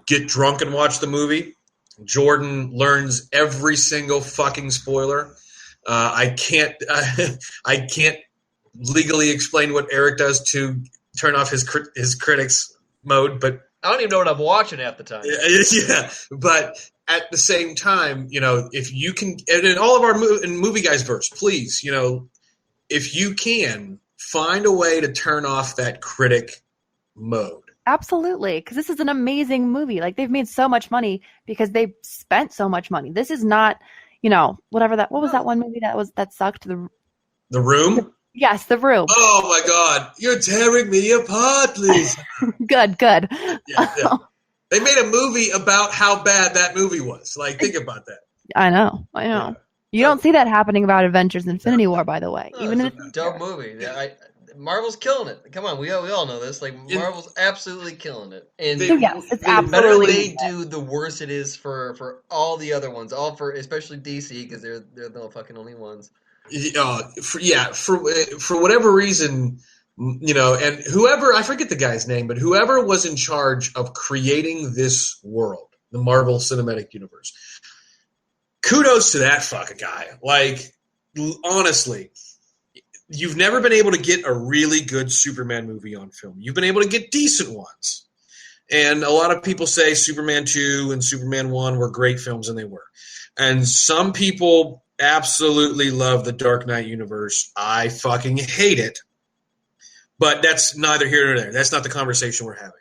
[SPEAKER 4] get drunk and watch the movie. Jordan learns every single fucking spoiler. I can't legally explain what Eric does to turn off his critics mode, but
[SPEAKER 3] I don't even know what I'm watching half the time.
[SPEAKER 4] yeah. But at the same time, if you can, and in all of our movie guys verse, please, if you can find a way to turn off that critic mode. That
[SPEAKER 1] Because this is an amazing movie. Like, they've made so much money because they spent so much money. This is not, what was that one movie that sucked?
[SPEAKER 4] The Room?
[SPEAKER 1] Yes, The Room.
[SPEAKER 4] Oh my God, you're tearing me apart, Lisa.
[SPEAKER 1] Good.
[SPEAKER 4] Yeah. They made a movie about how bad that movie was. Like, think about that.
[SPEAKER 1] I know.
[SPEAKER 4] Yeah.
[SPEAKER 1] You don't see that happening about Avengers Infinity War, by the way.
[SPEAKER 3] No,
[SPEAKER 1] Even
[SPEAKER 3] it's
[SPEAKER 1] in
[SPEAKER 3] a dope movie. Marvel's killing it. Come on, we all know this. Like, Marvel's absolutely killing it. And
[SPEAKER 1] yes, it's
[SPEAKER 3] the better
[SPEAKER 1] absolutely.
[SPEAKER 3] they do, the worse it is for all the other ones. Especially DC, because they're the fucking only ones.
[SPEAKER 4] For whatever reason, and whoever, I forget the guy's name, but whoever was in charge of creating this world, the Marvel Cinematic Universe, kudos to that fucking guy. Like, honestly, you've never been able to get a really good Superman movie on film. You've been able to get decent ones. And a lot of people say Superman 2 and Superman 1 were great films, and they were. And some people absolutely love the Dark Knight universe. I fucking hate it. But that's neither here nor there. That's not the conversation we're having.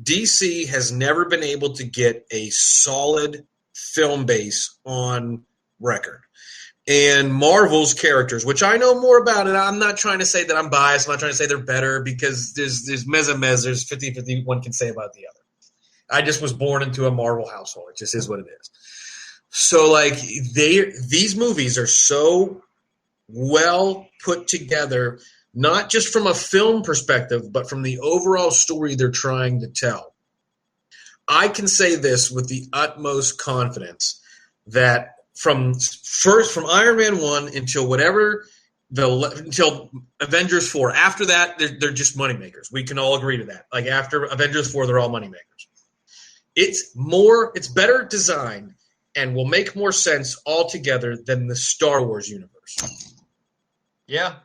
[SPEAKER 4] DC has never been able to get a solid film base on record. And Marvel's characters, which I know more about, and I'm not trying to say that I'm biased. I'm not trying to say they're better, because there's mez and mez. There's 50-50 one can say about the other. I just was born into a Marvel household. It just is what it is. So like these movies are so well put together, not just from a film perspective, but from the overall story they're trying to tell. I can say this with the utmost confidence that from Iron Man 1 until until Avengers 4. After that, they're just moneymakers. We can all agree to that. Like after Avengers 4, they're all moneymakers. It's better designed and will make more sense altogether than the Star Wars universe.
[SPEAKER 3] Yeah.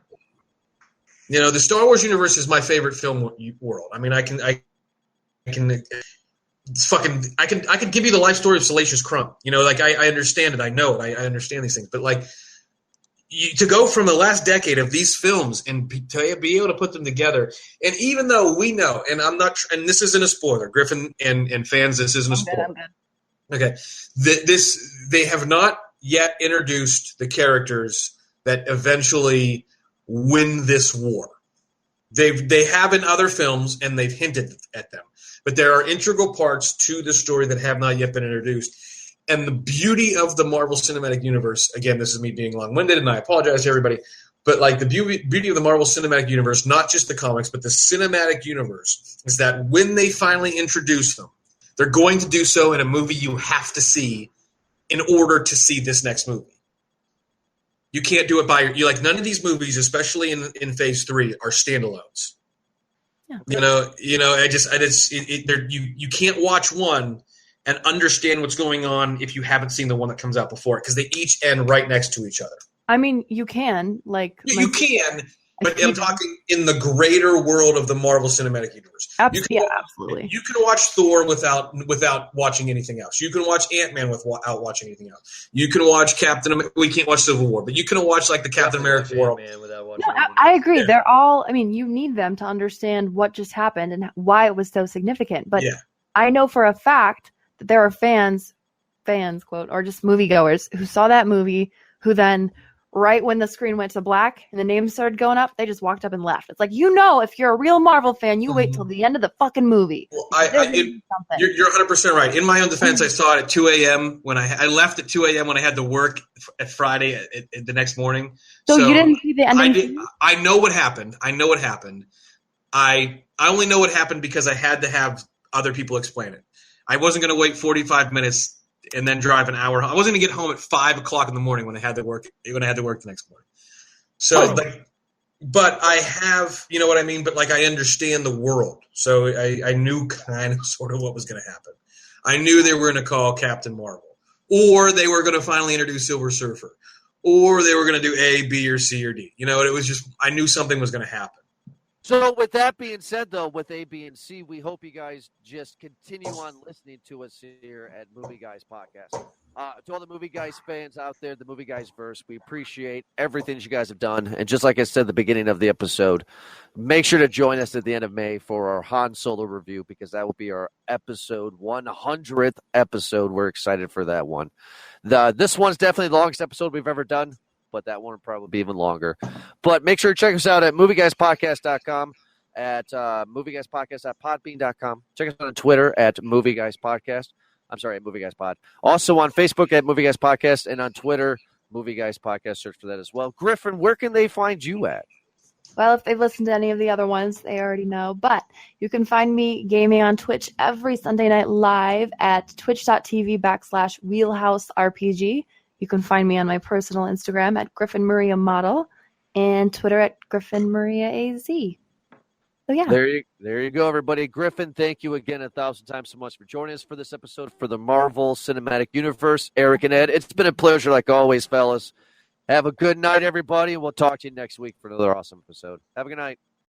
[SPEAKER 4] You know, the Star Wars universe is my favorite film world. I mean, I can give you the life story of Salacious Crumb. You know, like I understand it. I know it. I understand these things. But like to go from the last decade of these films and to be able to put them together, and even though we know, and I'm not, and this isn't a spoiler, Griffin and fans, this isn't a spoiler. Okay, they have not yet introduced the characters that eventually win this war. They have in other films, and they've hinted at them. But there are integral parts to the story that have not yet been introduced. And the beauty of the Marvel Cinematic Universe, again, this is me being long-winded, and I apologize to everybody, but like the beauty of the Marvel Cinematic Universe, not just the comics, but the cinematic universe, is that when they finally introduce them, they're going to do so in a movie you have to see in order to see this next movie. You can't do it you like none of these movies, especially in Phase 3, are standalones. Yeah. You can't watch one and understand what's going on if you haven't seen the one that comes out before it, because they each end right next to each other.
[SPEAKER 1] I mean, you can you
[SPEAKER 4] can, but I'm talking in the greater world of the Marvel Cinematic Universe.
[SPEAKER 1] Absolutely.
[SPEAKER 4] You can watch Thor without watching anything else. You can watch Ant-Man without watching anything else. You can watch Captain America. We can't watch Civil War, but you can watch like the Captain America world.
[SPEAKER 1] I agree. Yeah. They're all. I mean, you need them to understand what just happened and why it was so significant. But I know for a fact that there are fans, quote, or just moviegoers who saw that movie who then, right when the screen went to black and the names started going up, they just walked up and left. It's like, if you're a real Marvel fan, you wait till the end of the fucking movie.
[SPEAKER 4] Well, you're 100% right. In my own defense, I saw it at 2 a.m. when I left at 2 a.m. when I had to work at Friday the next morning.
[SPEAKER 1] So you didn't see the ending?
[SPEAKER 4] I know what happened. I only know what happened because I had to have other people explain it. I wasn't going to wait 45 minutes and then drive an hour. I wasn't going to get home at 5 o'clock in the morning when I had to work the next morning. So, but I have, you know what I mean? But like, I understand the world. So I knew kind of sort of what was going to happen. I knew they were going to call Captain Marvel, or they were going to finally introduce Silver Surfer, or they were going to do A, B, or C, or D. You know, it was just, I knew something was going to happen.
[SPEAKER 2] So with that being said, though, with A, B, and C, we hope you guys just continue on listening to us here at Movie Guys Podcast. To all the Movie Guys fans out there, the Movie Guys verse, we appreciate everything you guys have done. And just like I said at the beginning of the episode, make sure to join us at the end of May for our Han Solo review, because that will be our episode 100th episode. We're excited for that one. This one's definitely the longest episode we've ever done, but that one will probably be even longer. But make sure to check us out at movieguyspodcast.com, at movieguyspodcast.podbean.com. Check us out on Twitter at movieguyspodcast. I'm sorry, at Movie Guys Pod. Also on Facebook at Movie Guys Podcast, and on Twitter, Movie Guys Podcast. Search for that as well. Griffin, where can they find you at?
[SPEAKER 1] Well, if they've listened to any of the other ones, they already know. But you can find me gaming on Twitch every Sunday night live at twitch.tv/wheelhouserpg. You can find me on my personal Instagram at Griffin Maria Model and Twitter at Griffin Maria AZ. So yeah.
[SPEAKER 2] There you go, everybody. Griffin, thank you again 1,000 times so much for joining us for this episode for the Marvel Cinematic Universe. Eric and Ed, it's been a pleasure like always, fellas. Have a good night, everybody, and we'll talk to you next week for another awesome episode. Have a good night.